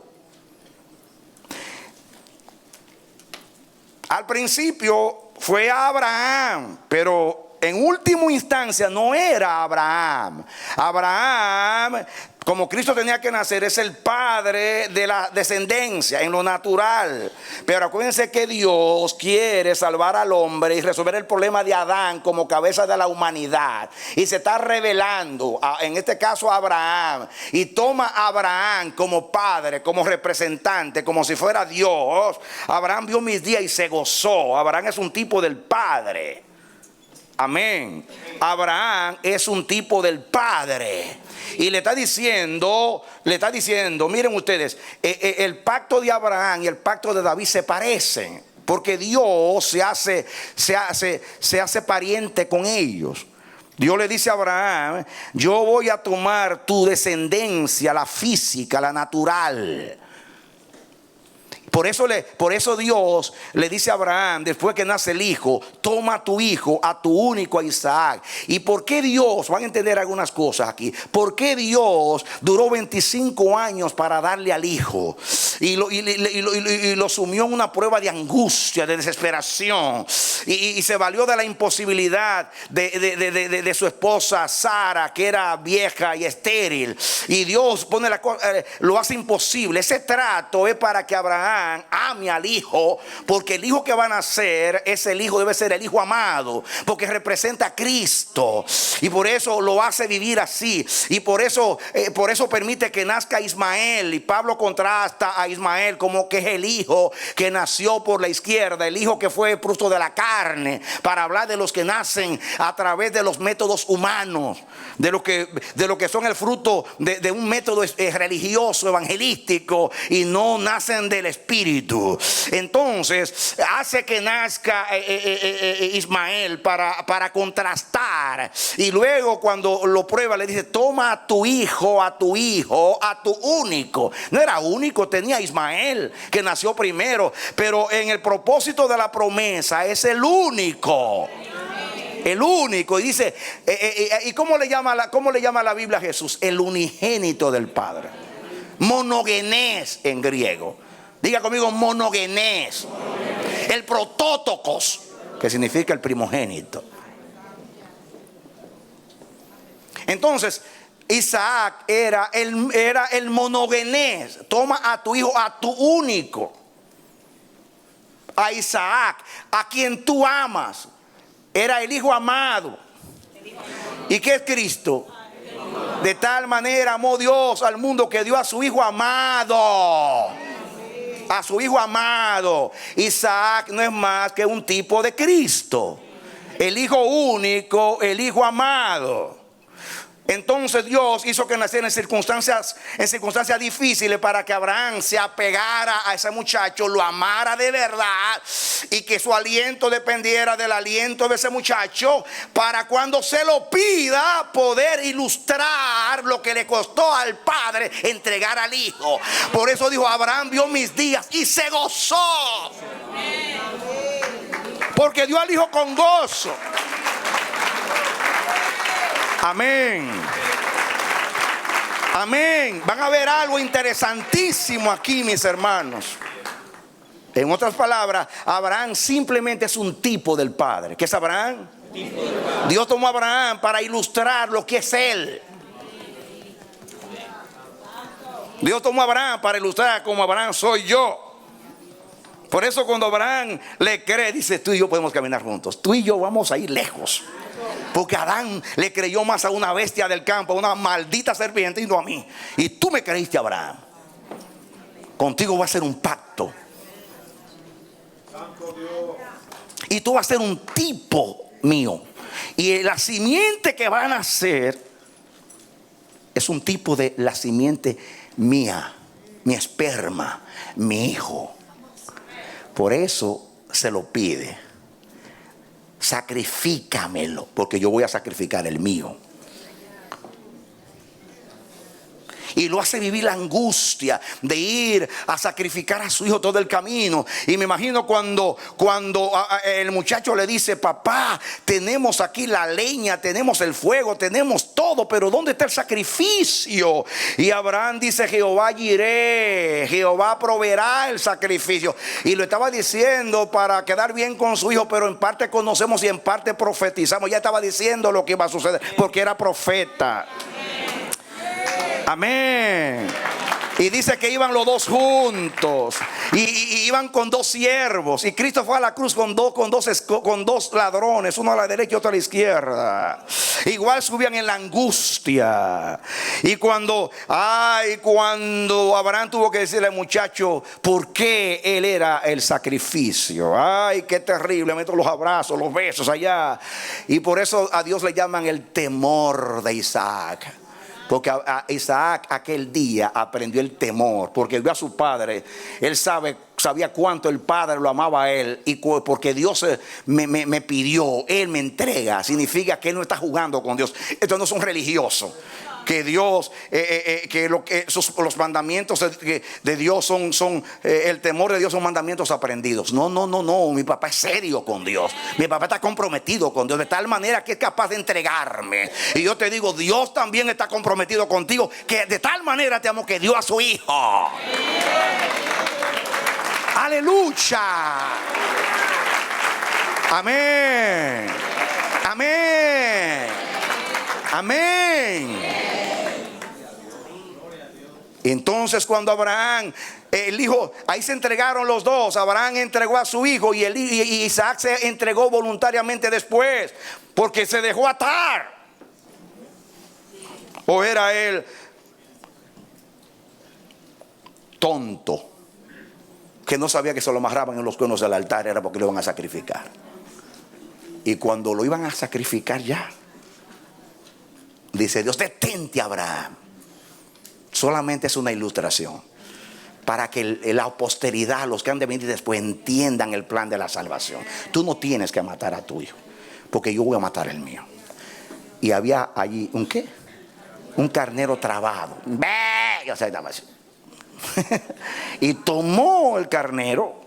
S3: Al principio fue Abraham, pero en última instancia no era Abraham. Abraham, como Cristo tenía que nacer, es el padre de la descendencia en lo natural. Pero acuérdense que Dios quiere salvar al hombre y resolver el problema de Adán como cabeza de la humanidad. Y se está revelando, en este caso a Abraham. Y toma a Abraham como padre, como representante, como si fuera Dios. Abraham vio mis días y se gozó. Abraham es un tipo del padre. Amén. Abraham es un tipo del padre. Y le está diciendo, miren ustedes, el pacto de Abraham y el pacto de David se parecen, porque Dios se hace pariente con ellos. Dios le dice a Abraham, yo voy a tomar tu descendencia, la física, la natural. Por eso Dios le dice a Abraham, después que nace el hijo, toma a tu hijo, a tu único, a Isaac. ¿Y por qué Dios? Van a entender algunas cosas aquí. ¿Por qué Dios duró 25 años para darle al hijo? Y lo sumió en una prueba de angustia, de desesperación. Y se valió de la imposibilidad de su esposa Sara, que era vieja y estéril. Y Dios lo hace imposible. Ese trato es para que Abraham ame al hijo, porque el hijo que va a nacer, debe ser el hijo amado, porque representa a Cristo. Y por eso lo hace vivir así. Y por eso permite que nazca Ismael. Y Pablo contrasta a Ismael como que es el hijo que nació por la izquierda, el hijo que fue fruto de la carne, para hablar de los que nacen a través de los métodos humanos, de lo que son el fruto de un método religioso, evangelístico, y no nacen del Espíritu. Entonces hace que nazca Ismael para contrastar. Y luego cuando lo prueba le dice, toma a tu hijo, a tu único. No era único, tenía Ismael, que nació primero, pero en el propósito de la promesa es el único. El único. Y dice, ¿y cómo le llama la Biblia a Jesús? El unigénito del Padre. Monogenes en griego. Diga conmigo, monogenes. El protótocos, que significa el primogénito. Entonces, Isaac era el monogenes. Toma a tu hijo, a tu único, a Isaac, a quien tú amas. Era el hijo amado. ¿Y qué es Cristo? De tal manera amó Dios al mundo que dio a su hijo amado. A su hijo amado. Isaac no es más que un tipo de Cristo. El hijo único, el hijo amado. Entonces Dios hizo que naciera en circunstancias difíciles para que Abraham se apegara a ese muchacho, lo amara de verdad y que su aliento dependiera del aliento de ese muchacho, para cuando se lo pida poder ilustrar lo que le costó al padre entregar al hijo. Por eso dijo: Abraham vio mis días y se gozó, porque dio al hijo con gozo. Amén. Amén. Van a ver algo interesantísimo aquí, mis hermanos. En otras palabras, Abraham simplemente es un tipo del Padre. ¿Qué es Abraham? Dios tomó a Abraham para ilustrar lo que es él. Dios tomó a Abraham para ilustrar como Abraham soy yo. Por eso cuando Abraham le cree, dice: tú y yo podemos caminar juntos. Tú y yo vamos a ir lejos. Porque Adán le creyó más a una bestia del campo, a una maldita serpiente, y no a mí. Y tú me creíste, Abraham. Contigo voy a hacer un pacto. Y tú vas a ser un tipo mío. Y la simiente que van a nacer es un tipo de la simiente mía, mi esperma, mi hijo. Por eso se lo pide: sacrifícamelo, porque yo voy a sacrificar el mío. Y lo hace vivir la angustia de ir a sacrificar a su hijo todo el camino. Y me imagino cuando el muchacho le dice: papá, tenemos aquí la leña, tenemos el fuego, tenemos todo, pero ¿dónde está el sacrificio? Y Abraham dice: Jehová Jireh, Jehová proveerá el sacrificio. Y lo estaba diciendo para quedar bien con su hijo, pero en parte conocemos y en parte profetizamos. Ya estaba diciendo lo que iba a suceder, porque era profeta. Amén. Y dice que iban los dos juntos y iban con dos siervos. Y Cristo fue a la cruz con dos ladrones, uno a la derecha y otro a la izquierda. Igual subían en la angustia. Y cuando Abraham tuvo que decirle al muchacho por qué él era el sacrificio. Ay, qué terrible. Meto los abrazos, los besos allá. Y por eso a Dios le llaman el temor de Isaac. Porque a Isaac aquel día aprendió el temor, porque vio a su padre. Él sabía cuánto el padre lo amaba a él. Y porque Dios me pidió, él me entrega. Significa que él no está jugando con Dios. Esto no es un religioso. Que Dios, los mandamientos de Dios son el temor de Dios son mandamientos aprendidos. No. Mi papá es serio con Dios. Mi papá está comprometido con Dios de tal manera que es capaz de entregarme. Y yo te digo, Dios también está comprometido contigo, que de tal manera te amo que dio a su hijo. Aleluya. Amén. Amén. Amén. Entonces cuando Abraham, el hijo, ahí se entregaron los dos. Abraham entregó a su hijo y Isaac se entregó voluntariamente después, porque se dejó atar. ¿O era él tonto, que no sabía que se lo amarraban en los cuernos del altar? Era porque lo iban a sacrificar. Y cuando lo iban a sacrificar ya, dice Dios: detente, Abraham. Solamente es una ilustración para que la posteridad, los que han de venir después, entiendan el plan de la salvación. Tú no tienes que matar a tu hijo, porque yo voy a matar el mío. Y había allí ¿un qué? Un carnero trabado. O sea, estaba así. Y tomó el carnero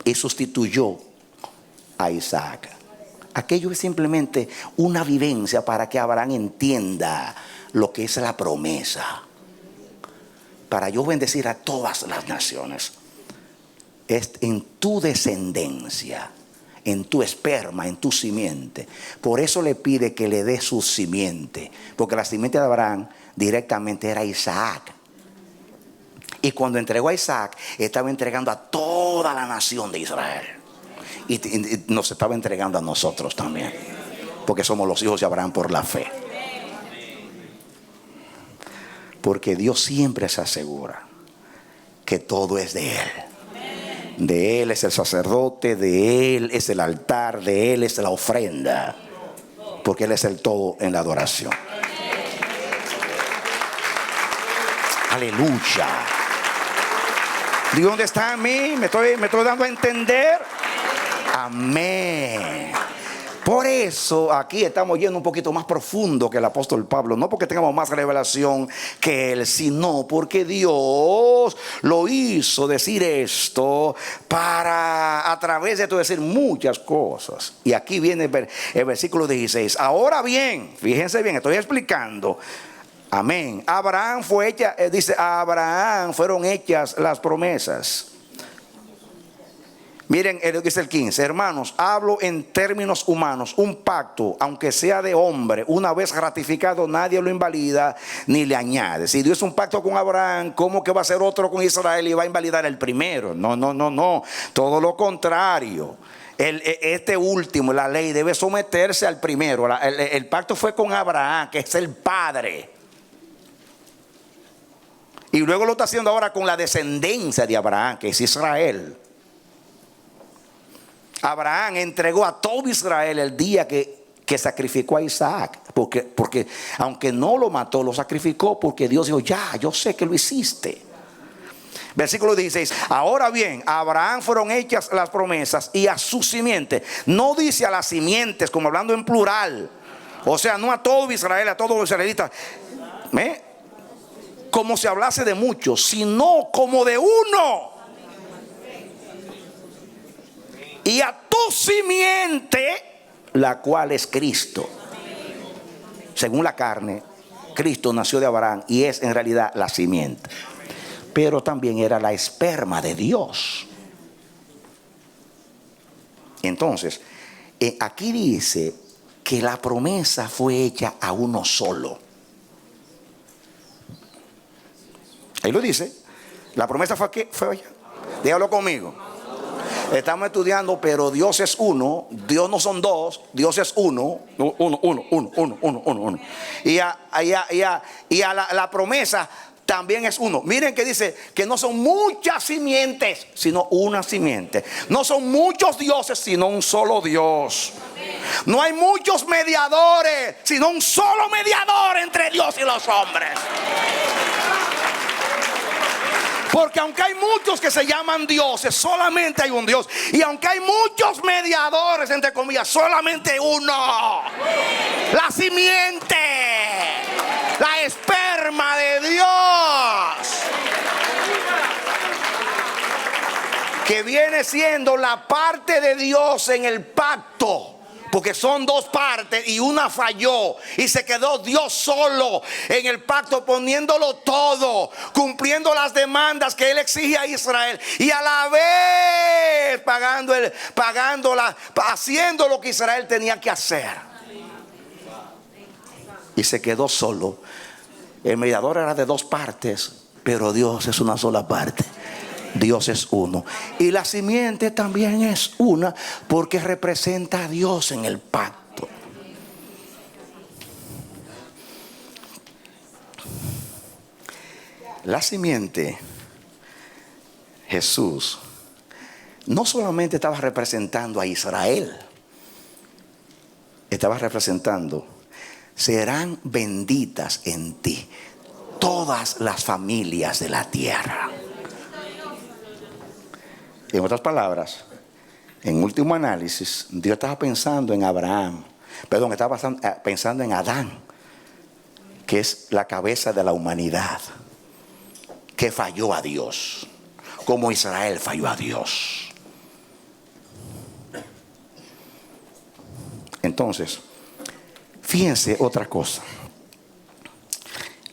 S3: y sustituyó a Isaac. Aquello es simplemente una vivencia para que Abraham entienda lo que es la promesa. Para yo bendecir a todas las naciones. es en tu descendencia, en tu esperma, en tu simiente. Por eso le pide que le dé su simiente, porque la simiente de Abraham directamente era Isaac. Y cuando entregó a Isaac, estaba entregando a toda la nación de Israel. Y nos estaba entregando a nosotros también, porque somos los hijos de Abraham por la fe. Porque Dios siempre se asegura que todo es de Él. De Él es el sacerdote, de Él es el altar, de Él es la ofrenda, porque Él es el todo en la adoración. Aleluya. Dios, ¿dónde está a mí? ¿Me estoy dando a entender? Amén. Por eso aquí estamos yendo un poquito más profundo que el apóstol Pablo. No porque tengamos más revelación que él, sino porque Dios lo hizo decir esto para, a través de esto, decir muchas cosas. Y aquí viene el versículo 16. Ahora bien, fíjense bien, estoy explicando. Amén. Abraham fue hecha, dice, a Abraham fueron hechas las promesas. Miren, dice el 15, hermanos, hablo en términos humanos. Un pacto, aunque sea de hombre, una vez ratificado, nadie lo invalida ni le añade. Si Dios hizo un pacto con Abraham, ¿cómo que va a hacer otro con Israel y va a invalidar el primero? No. Todo lo contrario. Este último, la ley, debe someterse al primero. El pacto fue con Abraham, que es el padre. Y luego lo está haciendo ahora con la descendencia de Abraham, que es Israel. Abraham entregó a todo Israel el día que sacrificó a Isaac. Porque aunque no lo mató, lo sacrificó, porque Dios dijo, ya, yo sé que lo hiciste. Versículo 16. Ahora bien, a Abraham fueron hechas las promesas y a su simiente. No dice a las simientes, como hablando en plural. O sea, no a todo Israel, a todos los israelitas. Como si hablase de muchos, sino como de uno. Y a tu simiente, la cual es Cristo. Según la carne, Cristo nació de Abraham y es en realidad la simiente. Pero también era la esperma de Dios. Entonces, aquí dice que la promesa fue hecha a uno solo. Ahí lo dice. La promesa fue hecha. Dígalo conmigo. Estamos estudiando, pero Dios es uno. Dios no son dos, Dios es uno. Uno. Y a la promesa también es uno. Miren que dice que no son muchas simientes, sino una simiente. No son muchos dioses, sino un solo Dios. No hay muchos mediadores, sino un solo mediador entre Dios y los hombres. Porque aunque hay muchos que se llaman dioses, solamente hay un Dios. Y aunque hay muchos mediadores, entre comillas, solamente uno. La simiente, la esperma de Dios, que viene siendo la parte de Dios en el pacto. Porque son dos partes y una falló y se quedó Dios solo en el pacto, poniéndolo todo, cumpliendo las demandas que Él exige a Israel y a la vez haciendo lo que Israel tenía que hacer. Y se quedó solo. El mediador era de dos partes, pero Dios es una sola parte. Dios es uno. Y la simiente también es una, porque representa a Dios en el pacto. La simiente, Jesús, no solamente estaba representando a Israel, estaba representando, serán benditas en ti todas las familias de la tierra. En otras palabras, en último análisis, Dios estaba pensando en Abraham. Estaba pensando en Adán, que es la cabeza de la humanidad, que falló a Dios, como Israel falló a Dios. Entonces, fíjense otra cosa.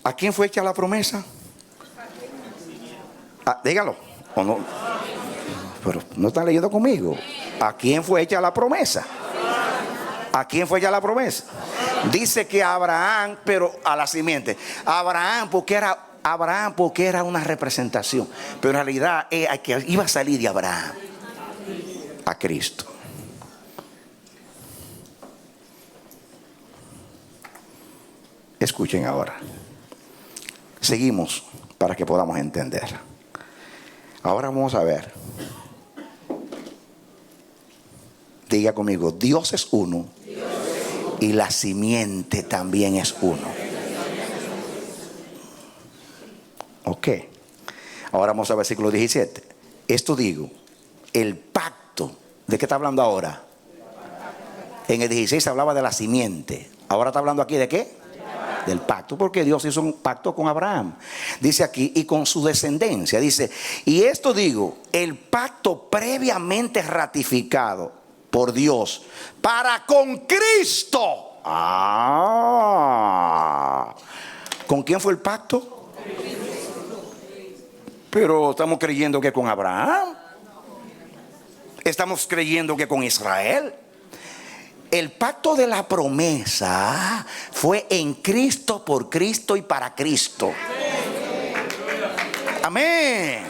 S3: ¿A quién fue hecha la promesa? Dígalo, ¿o no? pero no están leyendo conmigo. ¿A quién fue hecha la promesa? ¿A quién fue hecha la promesa? Dice que a Abraham, pero a la simiente. Abraham porque era una representación, pero en realidad que iba a salir de Abraham a Cristo. Escuchen ahora. Seguimos para que podamos entender. Ahora vamos a ver. Diga conmigo, Dios es uno y la simiente también es uno. Ok. Ahora vamos al versículo 17. Esto digo, el pacto. ¿De qué está hablando ahora? En el 16 se hablaba de la simiente. Ahora está hablando aquí de qué? Del pacto, porque Dios hizo un pacto con Abraham. Dice aquí, y con su descendencia. Dice, y esto digo, el pacto previamente ratificado por Dios para con Cristo. ¿Con quién fue el pacto? Pero estamos creyendo que con Abraham. Estamos creyendo que con Israel. El pacto de la promesa fue en Cristo, por Cristo y para Cristo. Amén.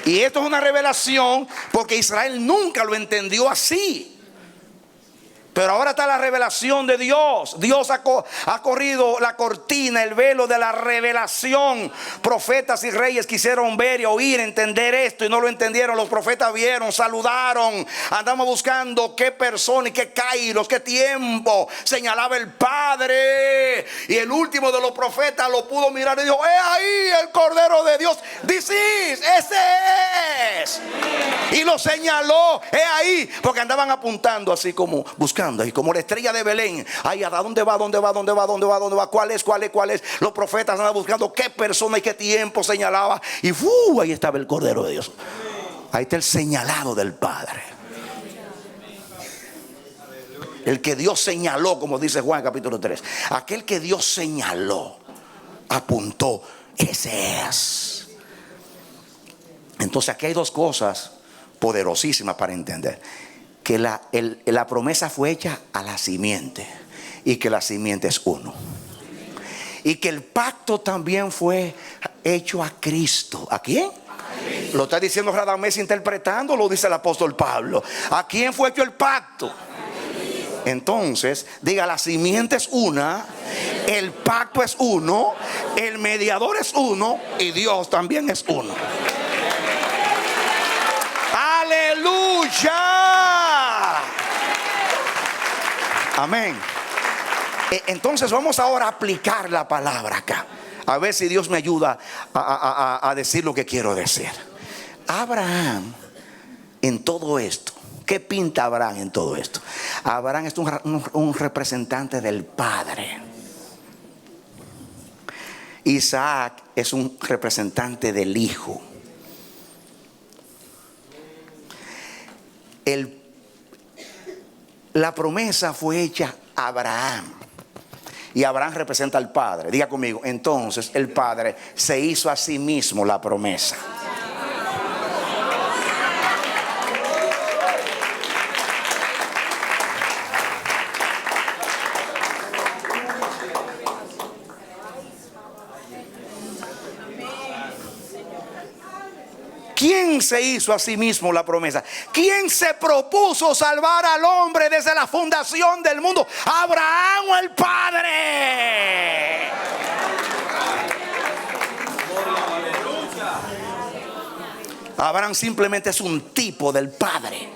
S3: Y esto es una revelación porque Israel nunca lo entendió así. Pero ahora está la revelación de Dios. Dios ha corrido la cortina, el velo de la revelación. Profetas y reyes quisieron ver y oír, entender esto y no lo entendieron. Los profetas vieron, saludaron. Andamos buscando qué persona y qué kairos, qué tiempo señalaba el Padre. Y el último de los profetas lo pudo mirar y dijo: he ahí el Cordero de Dios. This is, ese es. Y lo señaló, he ahí. Porque andaban apuntando así como buscando. Y como la estrella de Belén, ay, ¿a dónde va? ¿Dónde va? ¿Dónde va? ¿Dónde va? ¿Dónde va? ¿Cuál es? ¿Cuál es? ¿Cuál es? Los profetas andaban buscando qué persona y qué tiempo señalaba. Y ahí estaba el Cordero de Dios. Ahí está el señalado del Padre. El que Dios señaló, como dice Juan capítulo 3. Aquel que Dios señaló, apuntó, ese es. Entonces aquí hay dos cosas poderosísimas para entender. Que la promesa fue hecha a la simiente y que la simiente es uno. Y que el pacto también fue hecho a Cristo. ¿A quién? Lo está diciendo Radamés interpretando, lo dice el apóstol Pablo. ¿A quién fue hecho el pacto? Entonces, diga, la simiente es una, el pacto es uno, el mediador es uno y Dios también es uno. ¡Aleluya! Amén. Entonces vamos ahora a aplicar la palabra acá. A ver si Dios me ayuda a decir lo que quiero decir. Abraham, en todo esto, ¿qué pinta Abraham en todo esto? Abraham es un representante del Padre. Isaac es un representante del Hijo. La promesa fue hecha a Abraham. Y Abraham representa al Padre. Diga conmigo, entonces el Padre se hizo a sí mismo la promesa. ¿Quién se hizo a sí mismo la promesa? ¿Quién se propuso salvar al hombre desde la fundación del mundo? ¿Abraham o el Padre? Abraham simplemente es un tipo del Padre.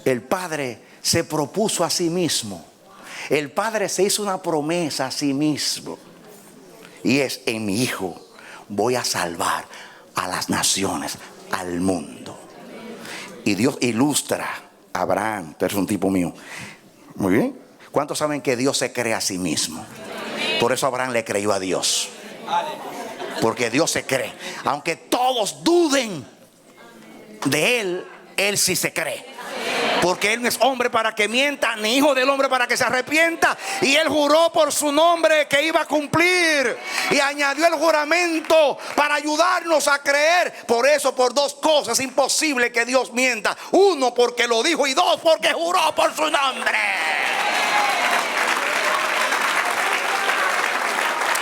S3: El Padre se propuso a sí mismo. El Padre se hizo una promesa a sí mismo. Y es: en mi Hijo voy a salvar a las naciones, al mundo. Y Dios ilustra a Abraham, pero es un tipo mío. Muy bien. ¿Cuántos saben que Dios se cree a sí mismo? Por eso Abraham le creyó a Dios. Porque Dios se cree. Aunque todos duden de él, él sí se cree. Porque Él no es hombre para que mienta, ni hijo del hombre para que se arrepienta. Y Él juró por su nombre que iba a cumplir. Y añadió el juramento para ayudarnos a creer. Por eso, por dos cosas es imposible que Dios mienta. Uno, porque lo dijo, y dos, porque juró por su nombre.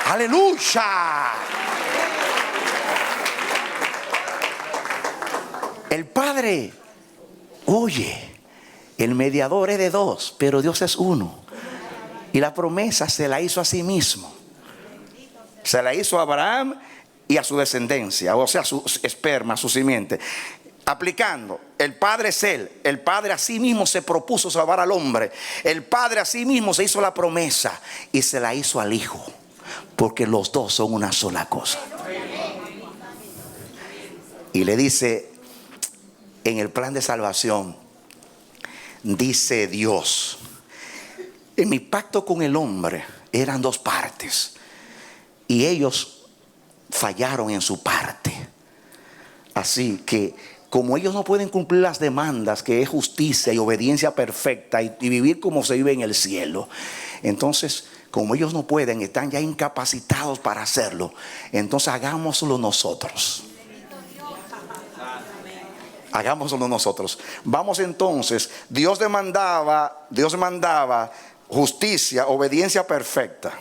S3: Aleluya. El Padre, oye, el mediador es de dos, pero Dios es uno. Y la promesa se la hizo a sí mismo. Se la hizo a Abraham y a su descendencia, o sea, su esperma, su simiente. Aplicando, el Padre es Él. El Padre a sí mismo se propuso salvar al hombre. El Padre a sí mismo se hizo la promesa y se la hizo al Hijo. Porque los dos son una sola cosa. Y le dice, en el plan de salvación, dice Dios, en mi pacto con el hombre eran dos partes. Y ellos fallaron en su parte. Así que, como ellos no pueden cumplir las demandas, que es justicia y obediencia perfecta, y vivir como se vive en el cielo, entonces, como ellos no pueden, están ya incapacitados para hacerlo, entonces hagámoslo nosotros. Hagámoslo nosotros. Vamos entonces, Dios demandaba justicia, obediencia perfecta.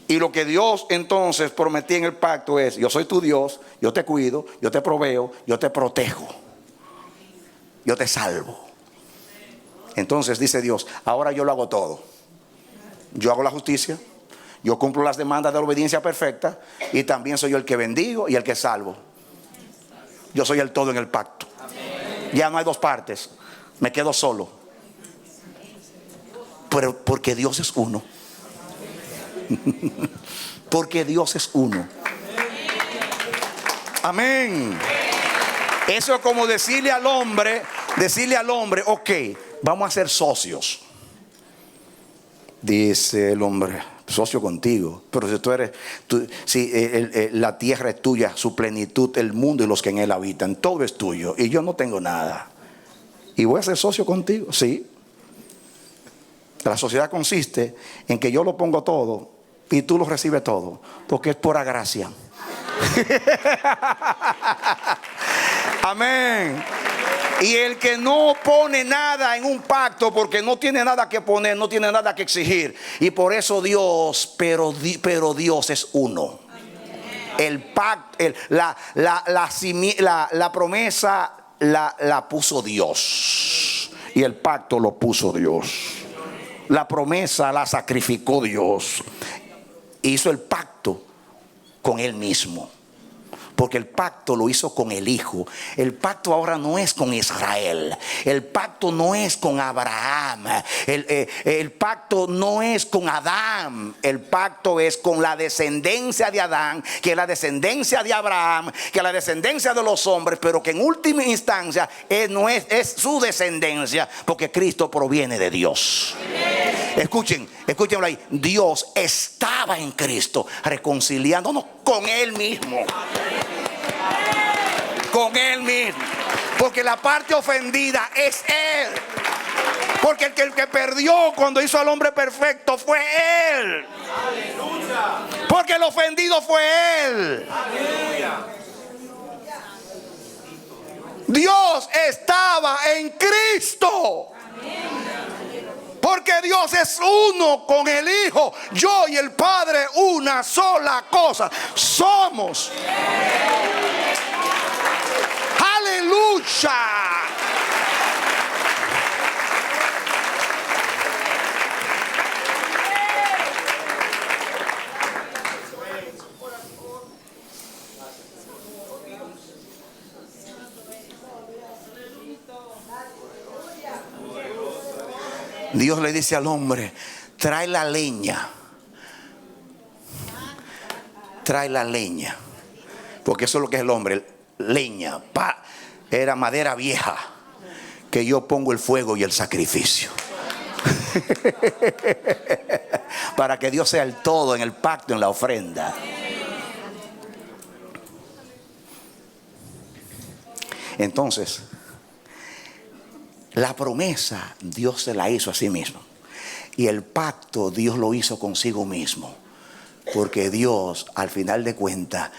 S3: Y lo que Dios entonces prometía en el pacto es: yo soy tu Dios, yo te cuido, yo te proveo, yo te protejo, yo te salvo. Entonces dice Dios, ahora yo lo hago todo. Yo hago la justicia, yo cumplo las demandas de la obediencia perfecta, y también soy yo el que bendigo y el que salvo. Yo soy el todo en el pacto. Ya no hay dos partes, me quedo solo. Pero porque Dios es uno. Porque Dios es uno. Amén. Eso es como decirle al hombre, ok, vamos a ser socios. Dice el hombre, socio contigo, pero si tú eres, la tierra es tuya, su plenitud, el mundo y los que en él habitan, todo es tuyo, y yo no tengo nada, y voy a ser socio contigo. Sí. La sociedad consiste en que yo lo pongo todo y tú lo recibes todo, porque es pura gracia. Amén. Y el que no pone nada en un pacto, porque no tiene nada que poner, no tiene nada que exigir. Y por eso Dios, pero Dios es uno. El pacto, la promesa la puso Dios. Y el pacto lo puso Dios. La promesa la sacrificó Dios. Hizo el pacto con Él mismo. Porque el pacto lo hizo con el Hijo. El pacto ahora no es con Israel. El pacto no es con Abraham. El pacto no es con Adán. El pacto es con la descendencia de Adán, que es la descendencia de Abraham, que es la descendencia de los hombres, pero que en última instancia es su descendencia, porque Cristo proviene de Dios. Escúchenlo ahí. Dios estaba en Cristo reconciliándonos con Él mismo. Con Él mismo. Porque la parte ofendida es Él. Porque el que perdió cuando hizo al hombre perfecto fue Él. Porque el ofendido fue Él. Dios estaba en Cristo. Porque Dios es uno con el Hijo. Yo y el Padre una sola cosa somos. Aleluya. Dios le dice al hombre: trae la leña. Trae la leña. Porque eso es lo que es el hombre. Leña. Era madera vieja. Que yo pongo el fuego y el sacrificio. Para que Dios sea el todo en el pacto, en la ofrenda. Entonces, La promesa Dios se la hizo a sí mismo. Y el pacto Dios lo hizo consigo mismo. Porque Dios, al final de cuentas,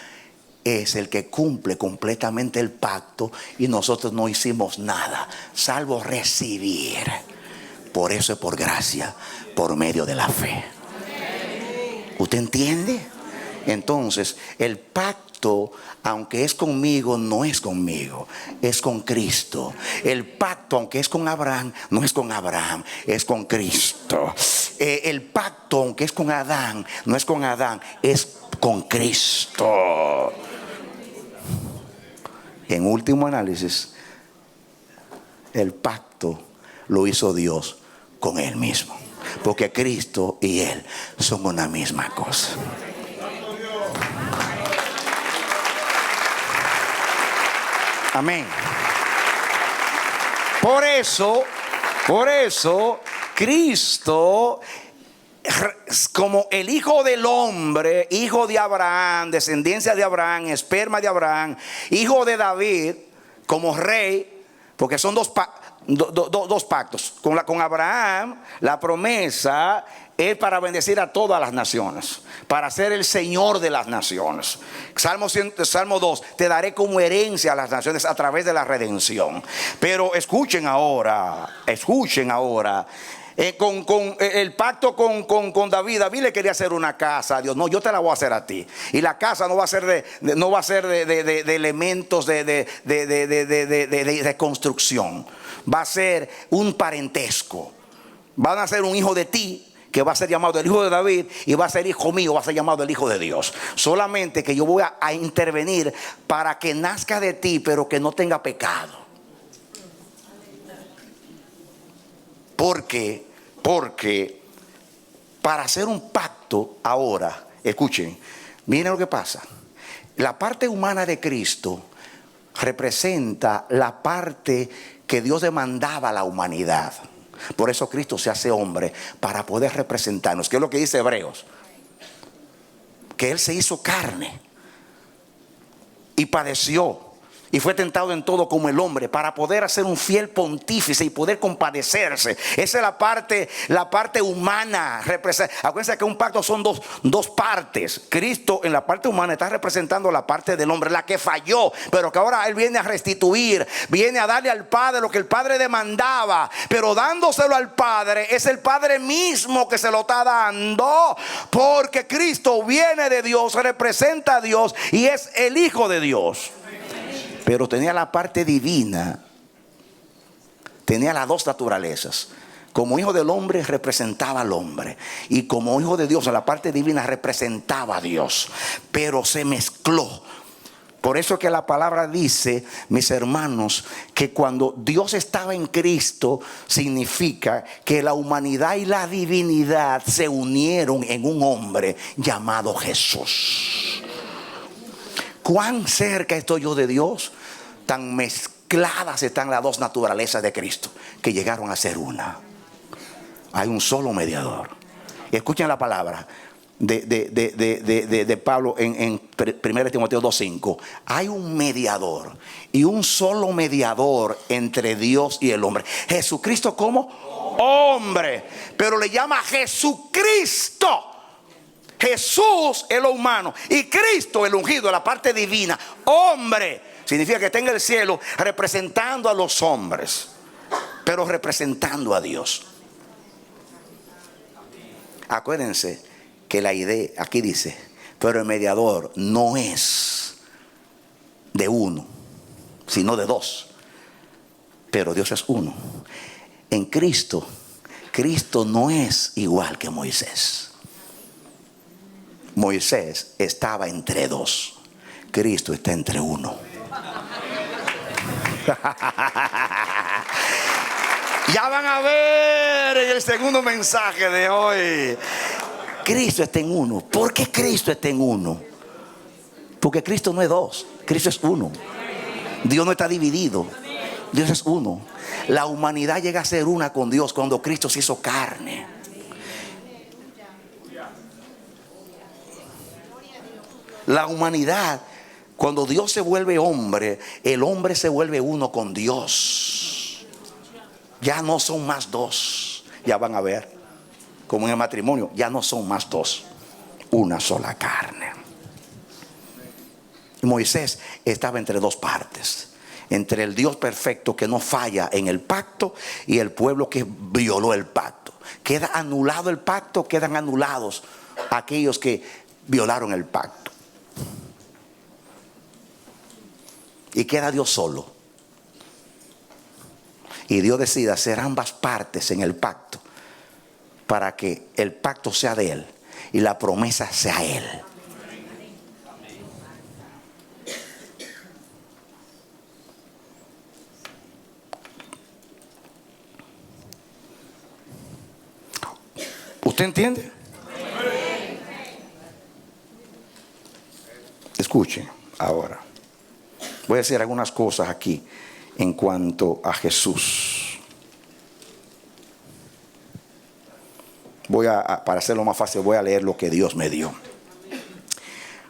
S3: es el que cumple completamente el pacto. Y nosotros no hicimos nada, salvo recibir. Por eso es por gracia, por medio de la fe. ¿Usted entiende? Entonces, el pacto, aunque es conmigo, no es conmigo, es con Cristo. El pacto, aunque es con Abraham, no es con Abraham, es con Cristo. El pacto, aunque es con Adán, no es con Adán, es con Cristo. En último análisis, el pacto lo hizo Dios con Él mismo. Porque Cristo y Él son una misma cosa. Amén. Por eso, Cristo, como el Hijo del Hombre, hijo de Abraham, descendencia de Abraham, esperma de Abraham, hijo de David, como rey, porque son dos pactos. Con Abraham, la promesa es para bendecir a todas las naciones, para ser el Señor de las naciones. Salmo 2, te daré como herencia a las naciones a través de la redención. Pero escuchen ahora, con el pacto con David. David le quería hacer una casa a Dios. No, yo te la voy a hacer a ti. Y la casa no va a ser de elementos de construcción. Va a ser un parentesco. Van a ser un hijo de ti, que va a ser llamado el hijo de David, y va a ser hijo mío, va a ser llamado el hijo de Dios. Solamente que yo voy a intervenir para que nazca de ti, pero que no tenga pecado. Porque para hacer un pacto ahora, escuchen, miren lo que pasa. La parte humana de Cristo representa la parte que Dios demandaba a la humanidad. Por eso Cristo se hace hombre, para poder representarnos. ¿Qué es lo que dice Hebreos? Que Él se hizo carne y padeció y fue tentado en todo como el hombre, para poder hacer un fiel pontífice y poder compadecerse. Esa es la parte humana. Acuérdense que un pacto son dos partes. Cristo en la parte humana está representando la parte del hombre, la que falló, pero que ahora Él viene a restituir, viene a darle al Padre lo que el Padre demandaba. Pero dándoselo al Padre, es el Padre mismo que se lo está dando, porque Cristo viene de Dios, representa a Dios y es el Hijo de Dios. Pero tenía la parte divina, tenía las dos naturalezas. Como hijo del hombre representaba al hombre, y como hijo de Dios en la parte divina representaba a Dios. Pero se mezcló. Por eso que la palabra dice, mis hermanos, que cuando Dios estaba en Cristo, significa que la humanidad y la divinidad se unieron en un hombre llamado Jesús. ¿Cuán cerca estoy yo de Dios? Tan mezcladas están las dos naturalezas de Cristo, que llegaron a ser una. Hay un solo mediador. Y escuchen la palabra de Pablo en 1 Timoteo 2:5. Hay un mediador, y un solo mediador entre Dios y el hombre. Jesucristo como hombre, pero le llama Jesucristo. Jesús es lo humano y Cristo el ungido, la parte divina. Hombre significa que está en el cielo representando a los hombres, pero representando a Dios. Acuérdense que la idea aquí dice, pero el mediador no es de uno, sino de dos. Pero Dios es uno. En Cristo no es igual que Moisés. Moisés estaba entre dos. Cristo está entre uno. Ya van a ver en el segundo mensaje de hoy. Cristo está en uno. ¿Por qué Cristo está en uno? Porque Cristo no es dos, Cristo es uno. Dios no está dividido, Dios es uno. La humanidad llega a ser una con Dios cuando Cristo se hizo carne. La humanidad, cuando Dios se vuelve hombre, el hombre se vuelve uno con Dios. Ya no son más dos. Ya van a ver, como en el matrimonio, ya no son más dos, una sola carne. Moisés estaba entre dos partes, entre el Dios perfecto que no falla en el pacto y el pueblo que violó el pacto. Queda anulado el pacto, quedan anulados aquellos que violaron el pacto. Y queda Dios solo. Y Dios decide hacer ambas partes en el pacto para que el pacto sea de Él y la promesa sea Él. ¿Usted entiende? Escuche ahora. Voy a decir algunas cosas aquí en cuanto a Jesús. Para hacerlo más fácil, voy a leer lo que Dios me dio.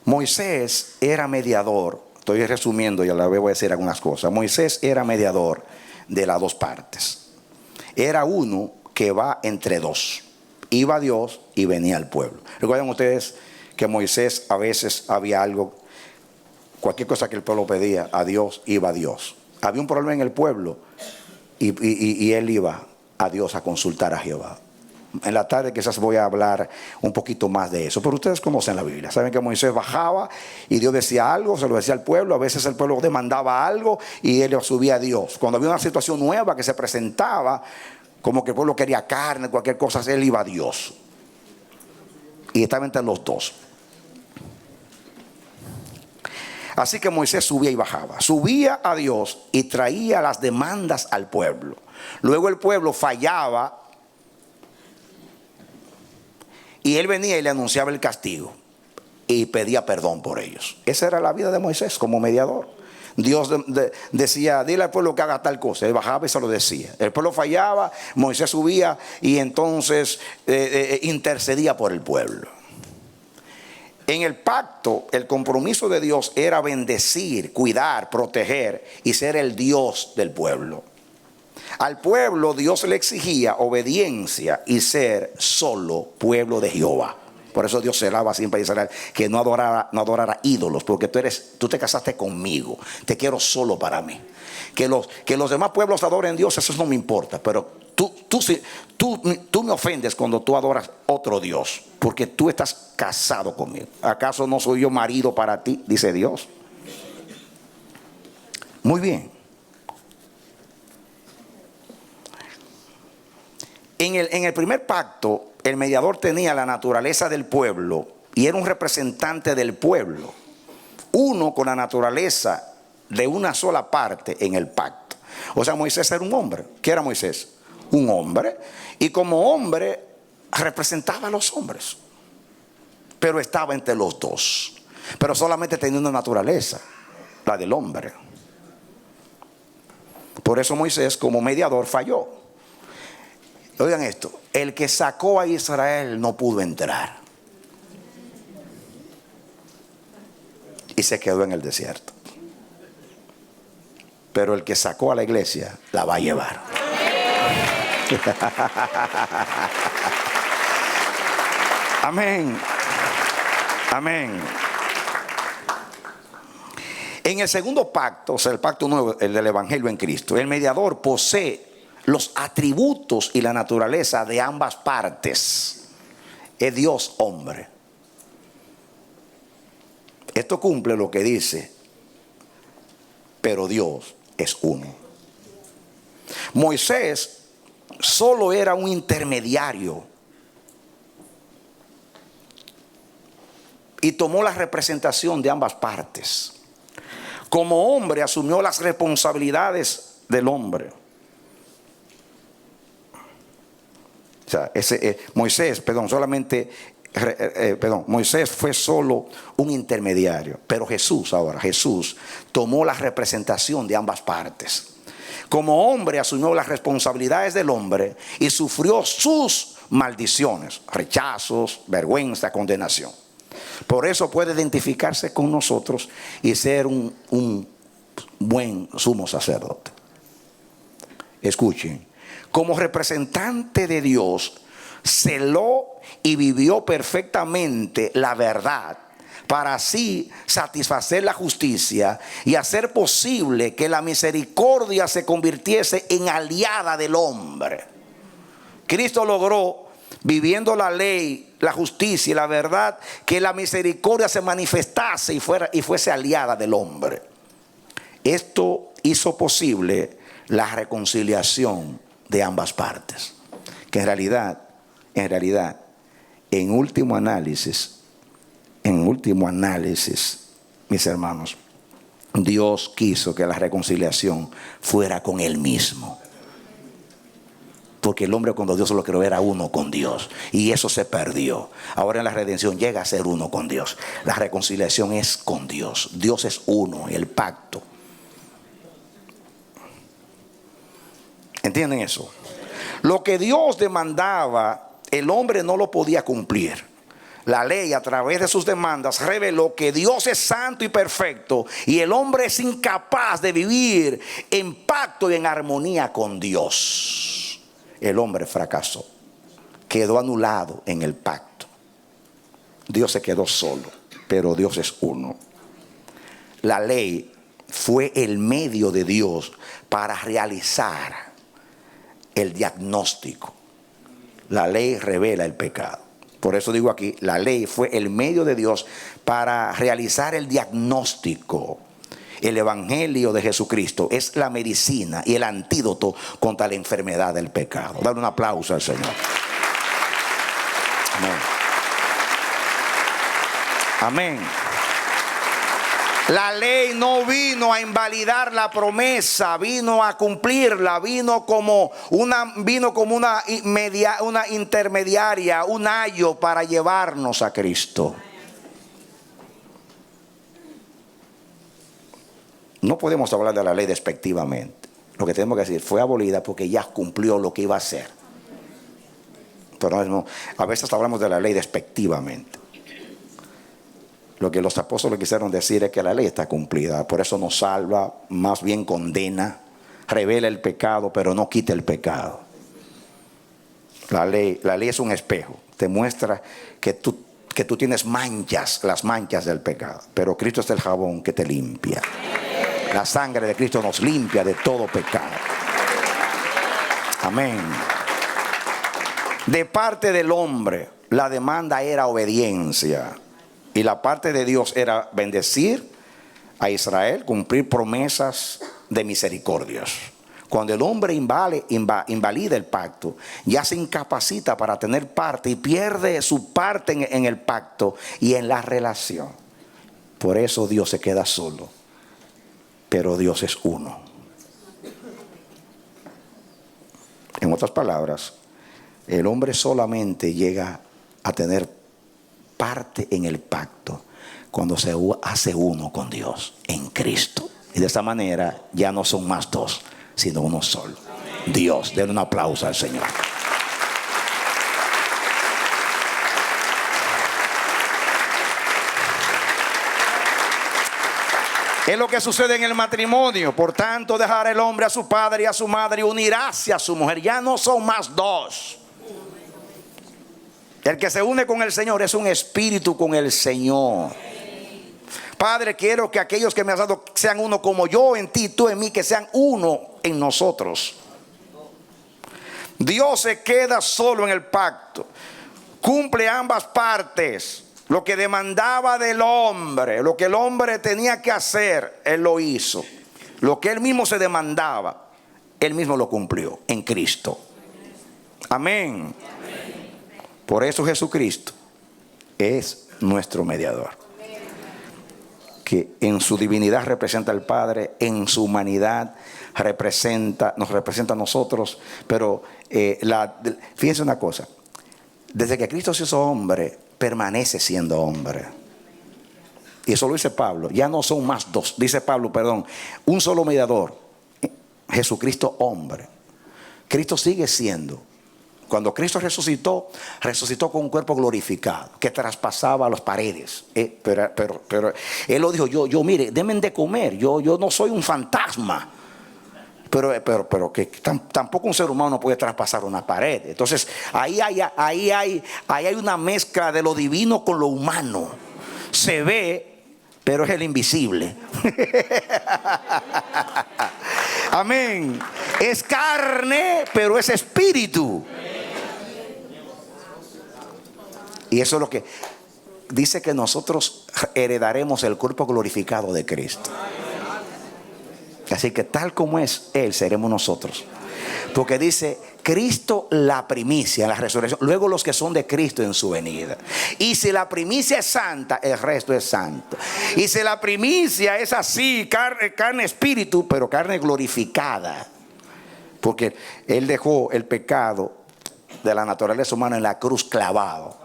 S3: Moisés era mediador. Estoy resumiendo y a la vez voy a decir algunas cosas. Moisés era mediador de las dos partes. Era uno que va entre dos. Iba Dios y venía el pueblo. Recuerdan ustedes que Moisés a veces había algo, cualquier cosa que el pueblo pedía a Dios, iba a Dios. Había un problema en el pueblo y él iba a Dios a consultar a Jehová. En la tarde quizás voy a hablar un poquito más de eso, pero ustedes conocen la Biblia, saben que Moisés bajaba y Dios decía algo, se lo decía al pueblo. A veces el pueblo demandaba algo y él lo subía a Dios. Cuando había una situación nueva que se presentaba, como que el pueblo quería carne, cualquier cosa, él iba a Dios. Y estaba entre los dos. Así que Moisés subía y bajaba. Subía a Dios y traía las demandas al pueblo. Luego el pueblo fallaba y él venía y le anunciaba el castigo y pedía perdón por ellos. Esa era la vida de Moisés como mediador. Dios decía, dile al pueblo que haga tal cosa. Él bajaba y se lo decía. El pueblo fallaba, Moisés subía y entonces intercedía por el pueblo. En el pacto, el compromiso de Dios era bendecir, cuidar, proteger y ser el Dios del pueblo. Al pueblo Dios le exigía obediencia y ser solo pueblo de Jehová. Por eso Dios celaba siempre a Israel que no adorara ídolos, porque tú te casaste conmigo, te quiero solo para mí. Que los demás pueblos adoren a Dios, eso no me importa, pero tú me ofendes cuando tú adoras otro Dios, porque tú estás casado conmigo. ¿Acaso no soy yo marido para ti? Dice Dios. Muy bien. En el primer pacto, el mediador tenía la naturaleza del pueblo y era un representante del pueblo, uno con la naturaleza de una sola parte en el pacto. O sea, Moisés era un hombre. ¿Qué era Moisés? Un hombre. Y como hombre representaba a los hombres, pero estaba entre los dos, pero solamente tenía una naturaleza, la del hombre. Por eso Moisés como mediador falló. Oigan esto, el que sacó a Israel no pudo entrar y se quedó en el desierto. Pero el que sacó a la iglesia la va a llevar. Amén. Amén. En el segundo pacto, o sea, el pacto nuevo, el del Evangelio en Cristo, el mediador posee los atributos y la naturaleza de ambas partes. Es Dios hombre. Esto cumple lo que dice, pero Dios es uno. Moisés solo era un intermediario y tomó la representación de ambas partes. Como hombre asumió las responsabilidades del hombre. O sea, Moisés fue solo un intermediario. Pero Jesús tomó la representación de ambas partes. Como hombre asumió las responsabilidades del hombre y sufrió sus maldiciones, rechazos, vergüenza, condenación. Por eso puede identificarse con nosotros y ser un buen sumo sacerdote. Escuchen. como representante de Dios, celó y vivió perfectamente la verdad, para así satisfacer la justicia y hacer posible que la misericordia se convirtiese en aliada del hombre. Cristo logró, viviendo la ley, la justicia y la verdad, que la misericordia se manifestase y fuese aliada del hombre. Esto hizo posible la reconciliación de ambas partes, que en realidad, en último análisis, mis hermanos, Dios quiso que la reconciliación fuera con Él mismo. Porque el hombre, cuando Dios lo creó, era uno con Dios, y eso se perdió. Ahora en la redención llega a ser uno con Dios. La reconciliación es con Dios. Dios es uno, el pacto. ¿Entienden eso? Lo que Dios demandaba, el hombre no lo podía cumplir. La ley, a través de sus demandas, reveló que Dios es santo y perfecto, y el hombre es incapaz de vivir en pacto y en armonía con Dios. El hombre fracasó, quedó anulado en el pacto. Dios se quedó solo, pero Dios es uno. La ley fue el medio de Dios para realizar el diagnóstico. La ley revela el pecado. Por eso digo aquí, la ley fue el medio de Dios para realizar el diagnóstico. El evangelio de Jesucristo es la medicina y el antídoto contra la enfermedad del pecado. Dale un aplauso al Señor. Amén. Amén. La ley no vino a invalidar la promesa, vino a cumplirla, vino como una intermediaria, un ayo para llevarnos a Cristo. No podemos hablar de la ley despectivamente. Lo que tenemos que decir, fue abolida porque ya cumplió lo que iba a hacer. Pero no, a veces hablamos de la ley despectivamente. Lo que los apóstoles quisieron decir es que la ley está cumplida. Por eso nos salva, más bien condena, revela el pecado, pero no quita el pecado. La ley es un espejo. Te muestra que tú tienes manchas, las manchas del pecado. Pero Cristo es el jabón que te limpia. La sangre de Cristo nos limpia de todo pecado. Amén. De parte del hombre, la demanda era obediencia. Y la parte de Dios era bendecir a Israel, cumplir promesas de misericordias. Cuando el hombre invalida el pacto, ya se incapacita para tener parte y pierde su parte en el pacto y en la relación. Por eso Dios se queda solo. Pero Dios es uno. En otras palabras, el hombre solamente llega a tener parte en el pacto cuando se hace uno con Dios en Cristo. Y de esta manera ya no son más dos, sino uno solo. Amén. Dios, denle un aplauso al Señor. Es lo que sucede en el matrimonio. Por tanto, dejará el hombre a su padre y a su madre y uniráse a su mujer. Ya no son más dos. El que se une con el Señor es un espíritu con el Señor. Padre, quiero que aquellos que me has dado sean uno como yo en ti, tú en mí, que sean uno en nosotros. Dios se queda solo en el pacto. Cumple ambas partes. Lo que demandaba del hombre, lo que el hombre tenía que hacer, Él lo hizo. Lo que Él mismo se demandaba, Él mismo lo cumplió en Cristo. Amén. Por eso Jesucristo es nuestro mediador, que en su divinidad representa al Padre, en su humanidad nos representa a nosotros. Pero fíjense una cosa, desde que Cristo se hizo hombre, permanece siendo hombre. Y eso lo dice Pablo, ya no son más dos, dice Pablo, un solo mediador, Jesucristo hombre. Cristo sigue siendo. Cuando Cristo resucitó con un cuerpo glorificado que traspasaba las paredes. Pero Él lo dijo, yo mire, denme de comer, yo no soy un fantasma. Pero que tampoco un ser humano puede traspasar una pared. Entonces ahí hay una mezcla de lo divino con lo humano. Se ve, pero es el invisible. Amén. Es carne, pero es espíritu. Y eso es lo que dice, que nosotros heredaremos el cuerpo glorificado de Cristo. Así que tal como es Él, seremos nosotros. Porque dice, Cristo la primicia, la resurrección, luego los que son de Cristo en su venida. Y si la primicia es santa, el resto es santo. Y si la primicia es así, carne, espíritu, pero carne glorificada. Porque Él dejó el pecado de la naturaleza humana en la cruz clavado.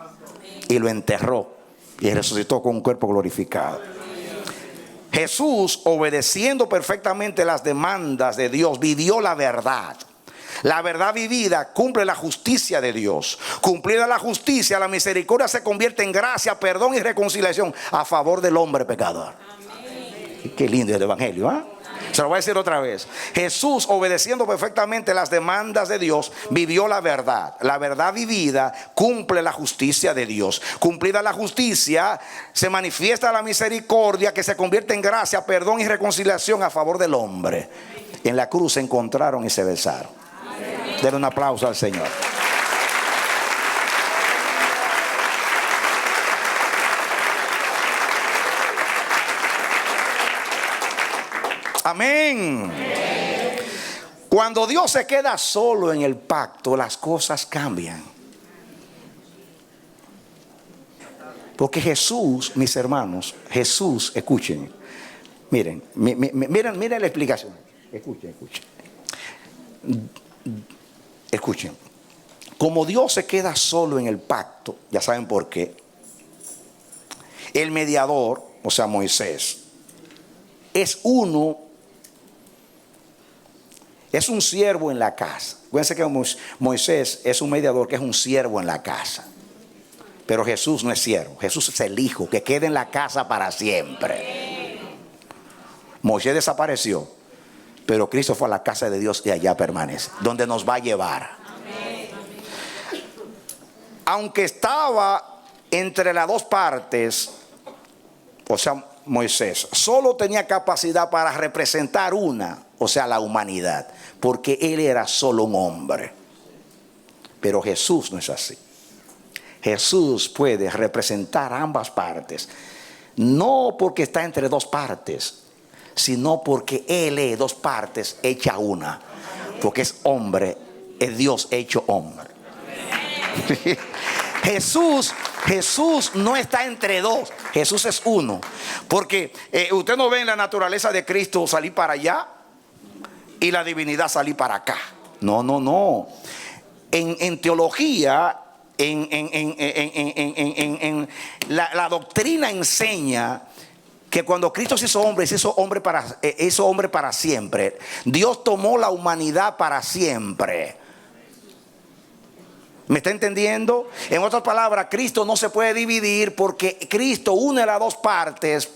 S3: Y lo enterró. Y resucitó con un cuerpo glorificado. Jesús, obedeciendo perfectamente las demandas de Dios, vivió la verdad. La verdad vivida cumple la justicia de Dios. Cumplida la justicia, la misericordia se convierte en gracia, perdón y reconciliación a favor del hombre pecador. Amén. Qué lindo es el evangelio, ¿eh? Se lo voy a decir otra vez. Jesús, obedeciendo perfectamente las demandas de Dios, vivió la verdad. La verdad vivida cumple la justicia de Dios. Cumplida la justicia, se manifiesta la misericordia que se convierte en gracia, perdón y reconciliación a favor del hombre. En la cruz se encontraron y se besaron. Denle un aplauso al Señor. Amén. Cuando Dios se queda solo en el pacto, las cosas cambian. Porque Jesús, mis hermanos, Jesús, escuchen. Miren la explicación. Escuchen. Como Dios se queda solo en el pacto, ya saben por qué. El mediador, o sea Moisés, es un siervo en la casa. Acuérdense que Moisés es un mediador, que es un siervo en la casa. Pero Jesús no es siervo. Jesús es el hijo que queda en la casa para siempre. Moisés desapareció, pero Cristo fue a la casa de Dios y allá permanece, donde nos va a llevar. Aunque estaba entre las dos partes, o sea Moisés solo tenía capacidad para representar una, o sea la humanidad, porque él era solo un hombre. Pero Jesús no es así. Jesús puede representar ambas partes, no porque está entre dos partes, sino porque Él es dos partes hecha una, porque es hombre, es Dios hecho hombre. Jesús no está entre dos, Jesús es uno. Porque usted no ve en la naturaleza de Cristo salir para allá y la divinidad salir para acá. No. En teología, la doctrina enseña que cuando Cristo se hizo hombre, hizo hombre para siempre. Dios tomó la humanidad para siempre. ¿Me está entendiendo? En otras palabras, Cristo no se puede dividir, porque Cristo une las dos partes,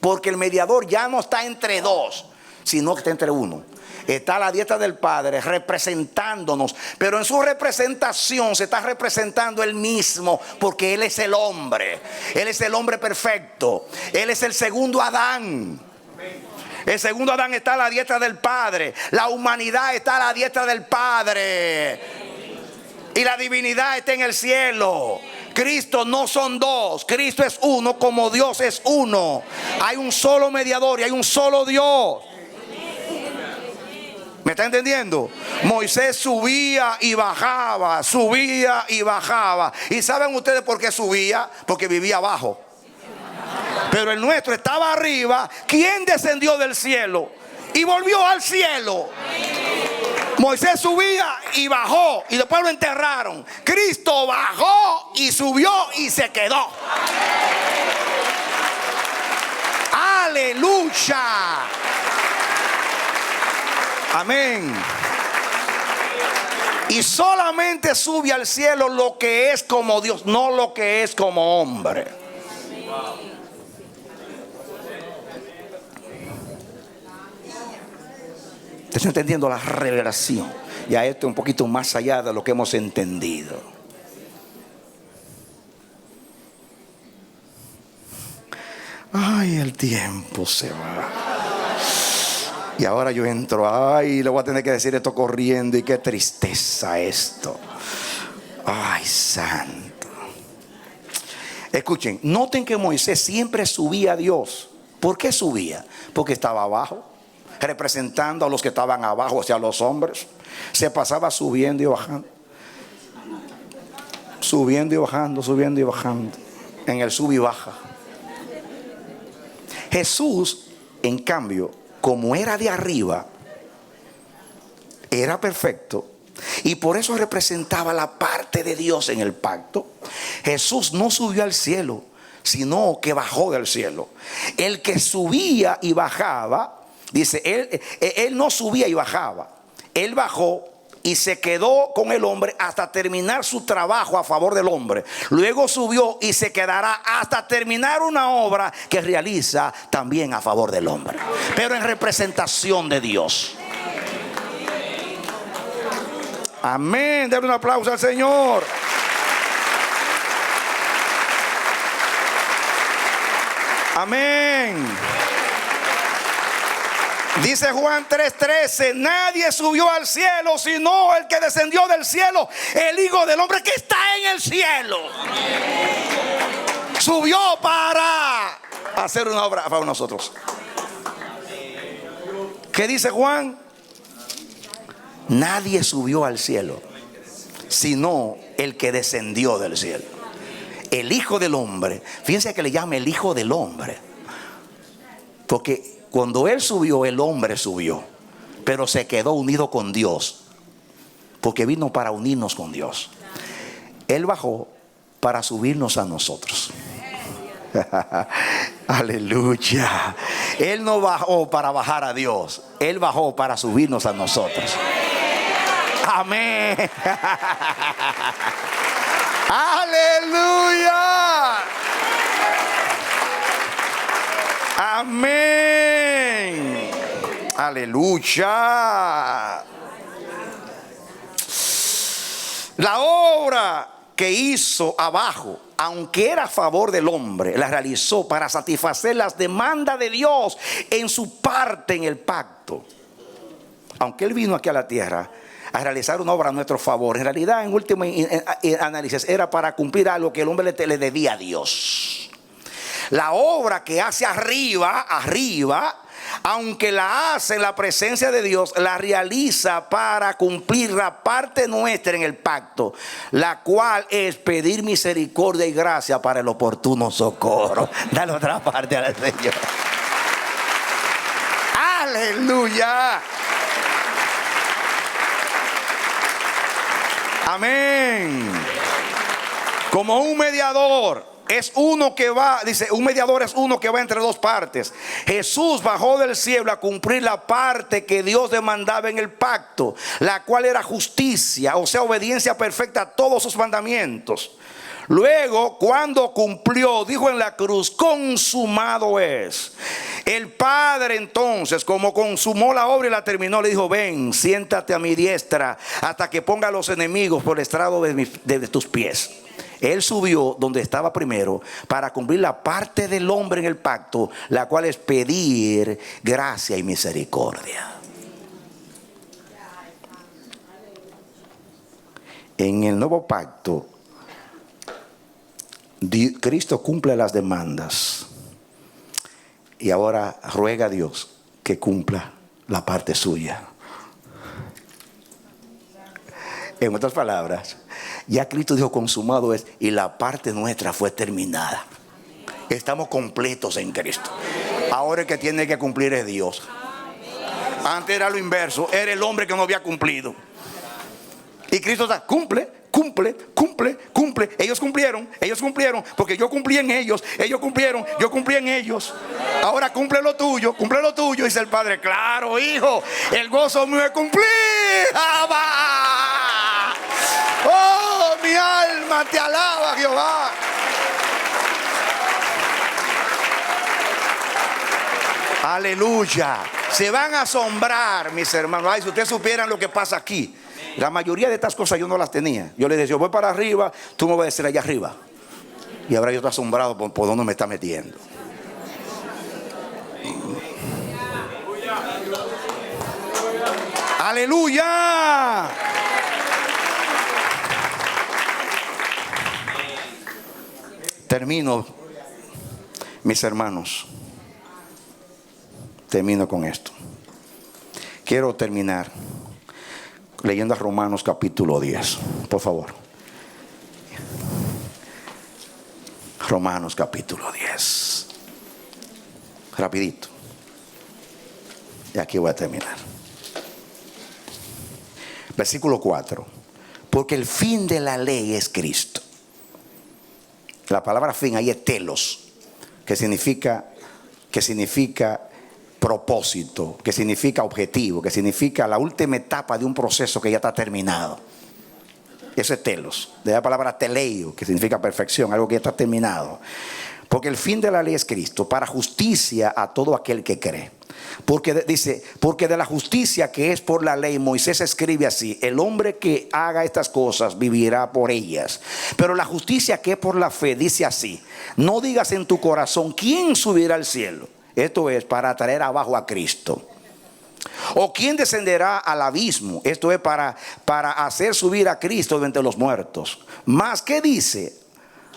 S3: porque el mediador ya no está entre dos, sino que está entre uno. Está a la diestra del Padre representándonos, pero en su representación se está representando Él mismo, porque Él es el hombre. Él es el hombre perfecto. Él es el segundo Adán. El segundo Adán está a la diestra del Padre. La humanidad está a la diestra del Padre. Y la divinidad está en el cielo. Cristo no son dos, Cristo es uno, como Dios es uno. Hay un solo mediador y hay un solo Dios. ¿Me está entendiendo? Moisés subía y bajaba, subía y bajaba. ¿Y saben ustedes por qué subía? Porque vivía abajo. Pero el nuestro estaba arriba. ¿Quién descendió del cielo y volvió al cielo? Moisés subía y bajó y después lo enterraron. Cristo bajó y subió y se quedó. Aleluya. Amén. Y solamente sube al cielo lo que es como Dios, no lo que es como hombre. ¿Te está entendiendo la revelación? Ya esto es un poquito más allá de lo que hemos entendido. Ay, el tiempo se va. Y ahora yo entro, ay, le voy a tener que decir esto corriendo, y qué tristeza esto. Ay, santo. Escuchen, noten que Moisés siempre subía a Dios. ¿Por qué subía? Porque estaba abajo, representando a los que estaban abajo, o sea, a los hombres. Se pasaba subiendo y bajando, subiendo y bajando, subiendo y bajando, en el sub y baja. Jesús, en cambio, como era de arriba, era perfecto, y por eso representaba la parte de Dios en el pacto. Jesús no subió al cielo, sino que bajó del cielo. El que subía y bajaba, dice, él no subía y bajaba, él bajó y se quedó con el hombre hasta terminar su trabajo a favor del hombre. Luego subió y se quedará hasta terminar una obra que realiza también a favor del hombre, pero en representación de Dios. Amén. Denle un aplauso al Señor. Amén. Dice Juan 3:13: nadie subió al cielo sino el que descendió del cielo, el Hijo del Hombre que está en el cielo. Subió para hacer una obra para nosotros. ¿Qué dice Juan? Nadie subió al cielo sino el que descendió del cielo, el Hijo del Hombre. Fíjense que le llama el Hijo del Hombre, porque cuando Él subió, el hombre subió, pero se quedó unido con Dios, porque vino para unirnos con Dios. Él bajó para subirnos a nosotros. Aleluya. Él no bajó para bajar a Dios, Él bajó para subirnos a nosotros. Amén. Aleluya. Amén. Aleluya. La obra que hizo abajo, aunque era a favor del hombre, la realizó para satisfacer las demandas de Dios en su parte en el pacto. Aunque Él vino aquí a la tierra a realizar una obra a nuestro favor, en realidad, en último análisis, era para cumplir algo que el hombre le debía a Dios. La obra que hace arriba, aunque la hace en la presencia de Dios, la realiza para cumplir la parte nuestra en el pacto, la cual es pedir misericordia y gracia para el oportuno socorro. Dale otra parte al Señor. Aleluya. Amén. Como un mediador es uno que va, dice, un mediador es uno que va entre dos partes. Jesús bajó del cielo a cumplir la parte que Dios demandaba en el pacto, la cual era justicia, o sea, obediencia perfecta a todos sus mandamientos. Luego, cuando cumplió, dijo en la cruz: consumado es. El Padre entonces, como consumó la obra y la terminó, le dijo: ven, siéntate a mi diestra hasta que ponga a los enemigos por el estrado de tus pies. Él subió donde estaba primero para cumplir la parte del hombre en el pacto, la cual es pedir gracia y misericordia. En el nuevo pacto, Cristo cumple las demandas y ahora ruega a Dios que cumpla la parte suya. En otras palabras, ya Cristo dijo: consumado es, y la parte nuestra fue terminada. Estamos completos en Cristo. Ahora el que tiene que cumplir es Dios. Antes era lo inverso, era el hombre que no había cumplido. Y Cristo está: cumple, cumple, cumple, cumple. Ellos cumplieron, porque yo cumplí en ellos. Ellos cumplieron, yo cumplí en ellos. Ahora cumple lo tuyo, dice el Padre. Claro, hijo, el gozo mío es cumplir. Oh, mi alma te alaba, Jehová. Aleluya. Se van a asombrar, mis hermanos. Ay, si ustedes supieran lo que pasa aquí. La mayoría de estas cosas yo no las tenía. Yo les decía, yo voy para arriba, tú me vas a decir allá arriba. Y ahora yo estoy asombrado por dónde me está metiendo. ¡Aleluya! Termino, mis hermanos. Termino con esto. Quiero terminar leyendo a Romanos capítulo 10, por favor. Romanos capítulo 10. Rapidito. Y aquí voy a terminar. Versículo 4. Porque el fin de la ley es Cristo. La palabra fin ahí es telos, que significa propósito, que significa objetivo, que significa la última etapa de un proceso que ya está terminado. Eso es telos, de la palabra teleio, que significa perfección, algo que ya está terminado. Porque el fin de la ley es Cristo, para justicia a todo aquel que cree. Porque dice, porque de la justicia que es por la ley, Moisés escribe así: el hombre que haga estas cosas vivirá por ellas. Pero la justicia que es por la fe dice así: no digas en tu corazón, ¿quién subirá al cielo? Esto es para traer abajo a Cristo. ¿O quién descenderá al abismo? Esto es para hacer subir a Cristo de entre los muertos. Mas, ¿qué dice?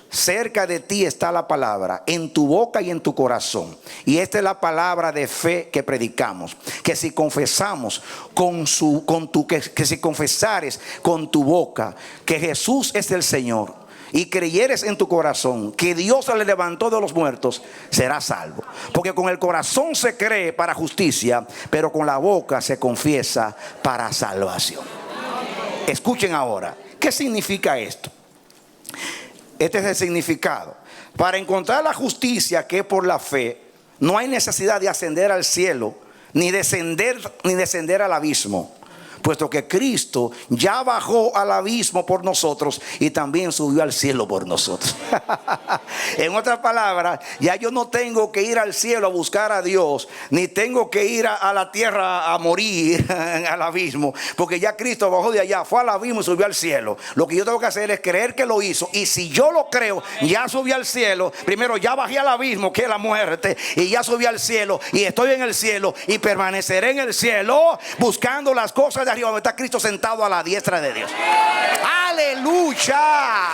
S3: Cerca de ti está la palabra, en tu boca y en tu corazón. Y esta es la palabra de fe que predicamos: que si confesamos que si confesares con tu boca que Jesús es el Señor, y creyeres en tu corazón que Dios le levantó de los muertos, serás salvo. Porque con el corazón se cree para justicia, pero con la boca se confiesa para salvación. Escuchen ahora, ¿qué significa esto? Este es el significado. Para encontrar la justicia que es por la fe, no hay necesidad de ascender al cielo, ni descender al abismo, puesto que Cristo ya bajó al abismo por nosotros y también subió al cielo por nosotros. En otras palabras, ya yo no tengo que ir al cielo a buscar a Dios, ni tengo que ir a la tierra a morir al abismo, porque ya Cristo bajó de allá, fue al abismo y subió al cielo. Lo que yo tengo que hacer es creer que lo hizo, y si yo lo creo, ya subí al cielo. Primero ya bajé al abismo, que es la muerte, y ya subí al cielo, y estoy en el cielo, y permaneceré en el cielo buscando las cosas de arriba, donde está Cristo sentado a la diestra de Dios. ¡Aleluya!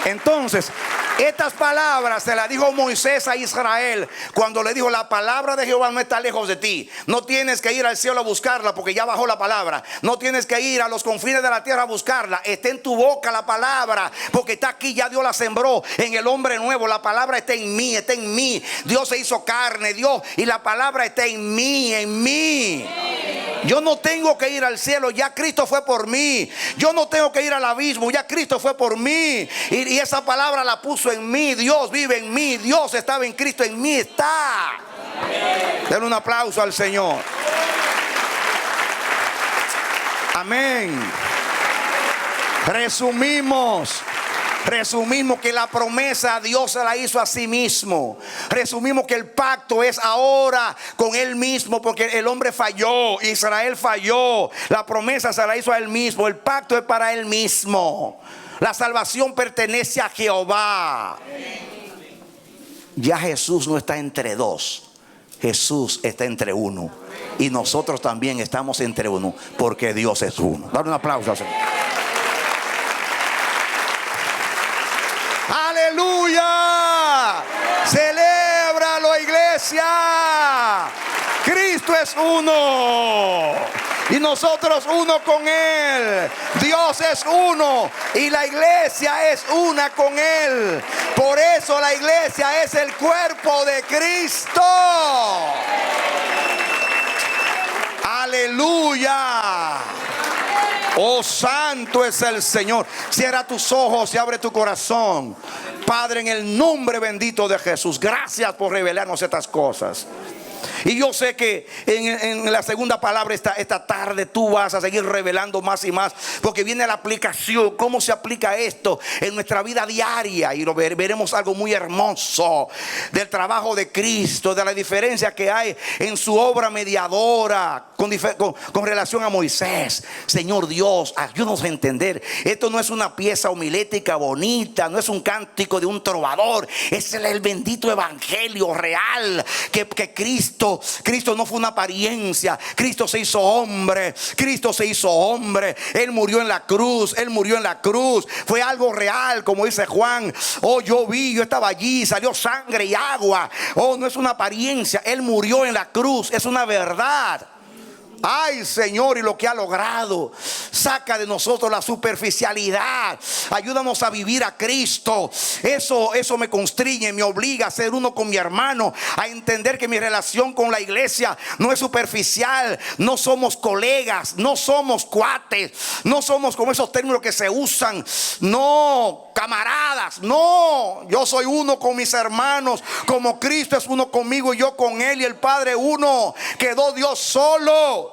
S3: Entonces, estas palabras se las dijo Moisés a Israel cuando le dijo: la palabra de Jehová no está lejos de ti. No tienes que ir al cielo a buscarla, porque ya bajó la palabra. No tienes que ir a los confines de la tierra a buscarla. Está en tu boca la palabra, porque está aquí, ya Dios la sembró en el hombre nuevo. La palabra está en mí, está en mí. Dios se hizo carne, Dios, y la palabra está en mí, en mí. Yo no tengo que ir al cielo, ya Cristo fue por mí. Yo no tengo que ir al abismo, ya Cristo fue por mí. Y esa palabra la puso en mí. Dios vive en mí, Dios estaba en Cristo, en mí está. Denle un aplauso al Señor. Amén. Resumimos que la promesa Dios se la hizo a sí mismo. Resumimos que el pacto es ahora con Él mismo, porque el hombre falló, Israel falló. La promesa se la hizo a Él mismo. El pacto es para Él mismo. La salvación pertenece a Jehová. Ya Jesús no está entre dos, Jesús está entre uno. Y nosotros también estamos entre uno, porque Dios es uno. Dale un aplauso al Señor. ¡Aleluya! ¡Celébralo, iglesia! Cristo es uno y nosotros uno con Él. Dios es uno y la iglesia es una con Él. Por eso la iglesia es el cuerpo de Cristo. ¡Aleluya! Oh, santo es el Señor. Cierra tus ojos y abre tu corazón. Padre, en el nombre bendito de Jesús, gracias por revelarnos estas cosas. Y yo sé que en la segunda palabra esta tarde tú vas a seguir revelando más y más, porque viene la aplicación, cómo se aplica esto en nuestra vida diaria. Y veremos algo muy hermoso del trabajo de Cristo, de la diferencia que hay en su obra mediadora con relación a Moisés. Señor Dios, ayúdanos a entender, esto no es una pieza homilética bonita, no es un cántico de un trovador, es el bendito evangelio real, que Cristo no fue una apariencia. Cristo se hizo hombre. Cristo se hizo hombre. Él murió en la cruz. Él murió en la cruz. Fue algo real, como dice Juan. Oh, yo estaba allí, salió sangre y agua. Oh, no es una apariencia. Él murió en la cruz. Es una verdad. Ay, Señor, y lo que ha logrado. Saca de nosotros la superficialidad. Ayúdanos a vivir a Cristo. Eso me constriñe, me obliga a ser uno con mi hermano, a entender que mi relación con la iglesia no es superficial. No somos colegas, no somos cuates, no somos como esos términos que se usan. No, camaradas, no. Yo soy uno con mis hermanos, como Cristo es uno conmigo y yo con Él, y el Padre uno. Quedó Dios solo.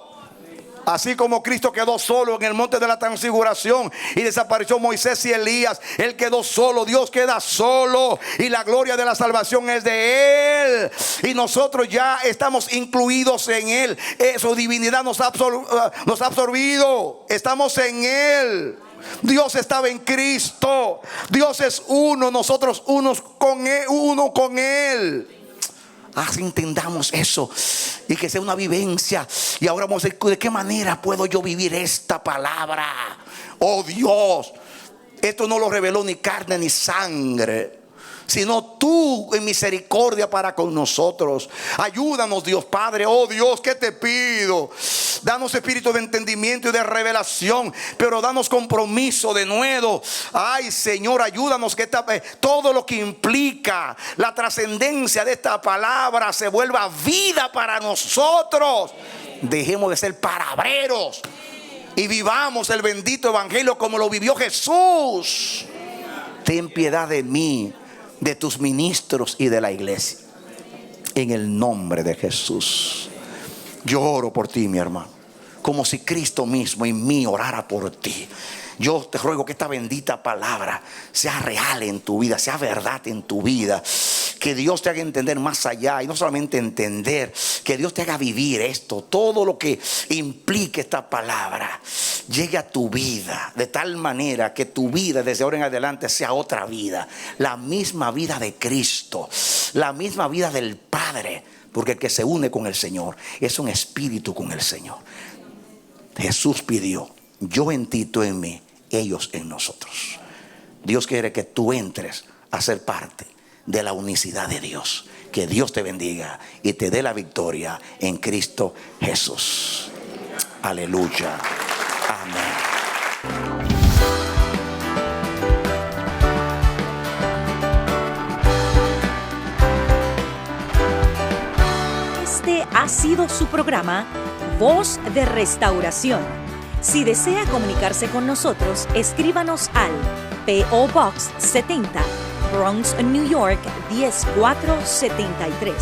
S3: Así como Cristo quedó solo en el monte de la transfiguración y desapareció Moisés y Elías, Él quedó solo. Dios queda solo y la gloria de la salvación es de Él, y nosotros ya estamos incluidos en Él. Su divinidad nos ha absorbido. Estamos en Él. Dios estaba en Cristo. Dios es uno, nosotros uno con Él. Así entendamos eso y que sea una vivencia. Y ahora vamos a ver de qué manera puedo yo vivir esta palabra. Oh Dios, esto no lo reveló ni carne ni sangre, sino tú en misericordia para con nosotros. Ayúdanos, Dios Padre. Oh Dios, ¿qué te pido? Danos espíritu de entendimiento y de revelación, pero danos compromiso de nuevo. Ay, Señor, ayúdanos que todo lo que implica la trascendencia de esta palabra se vuelva vida para nosotros. Dejemos de ser palabreros y vivamos el bendito evangelio como lo vivió Jesús. Ten piedad de mí, de tus ministros y de la iglesia, en el nombre de Jesús. Yo oro por ti, mi hermano, como si Cristo mismo en mí orara por ti. Yo te ruego que esta bendita palabra sea real en tu vida, sea verdad en tu vida. Que Dios te haga entender más allá, y no solamente entender, que Dios te haga vivir esto. Todo lo que implique esta palabra llegue a tu vida, de tal manera que tu vida desde ahora en adelante sea otra vida, la misma vida de Cristo, la misma vida del Padre. Porque el que se une con el Señor es un espíritu con el Señor. Jesús pidió: yo en ti, tú en mí, ellos en nosotros. Dios quiere que tú entres a ser parte de la unicidad de Dios. Que Dios te bendiga y te dé la victoria en Cristo Jesús. Aleluya. Amén.
S1: Este ha sido su programa Voz de Restauración. Si desea comunicarse con nosotros, escríbanos al P.O. Box 70, Bronx, New York 10473,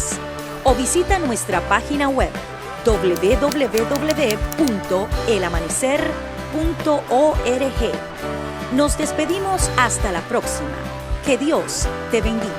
S1: o visita nuestra página web www.elamanecer.org. Nos despedimos hasta la próxima. Que Dios te bendiga.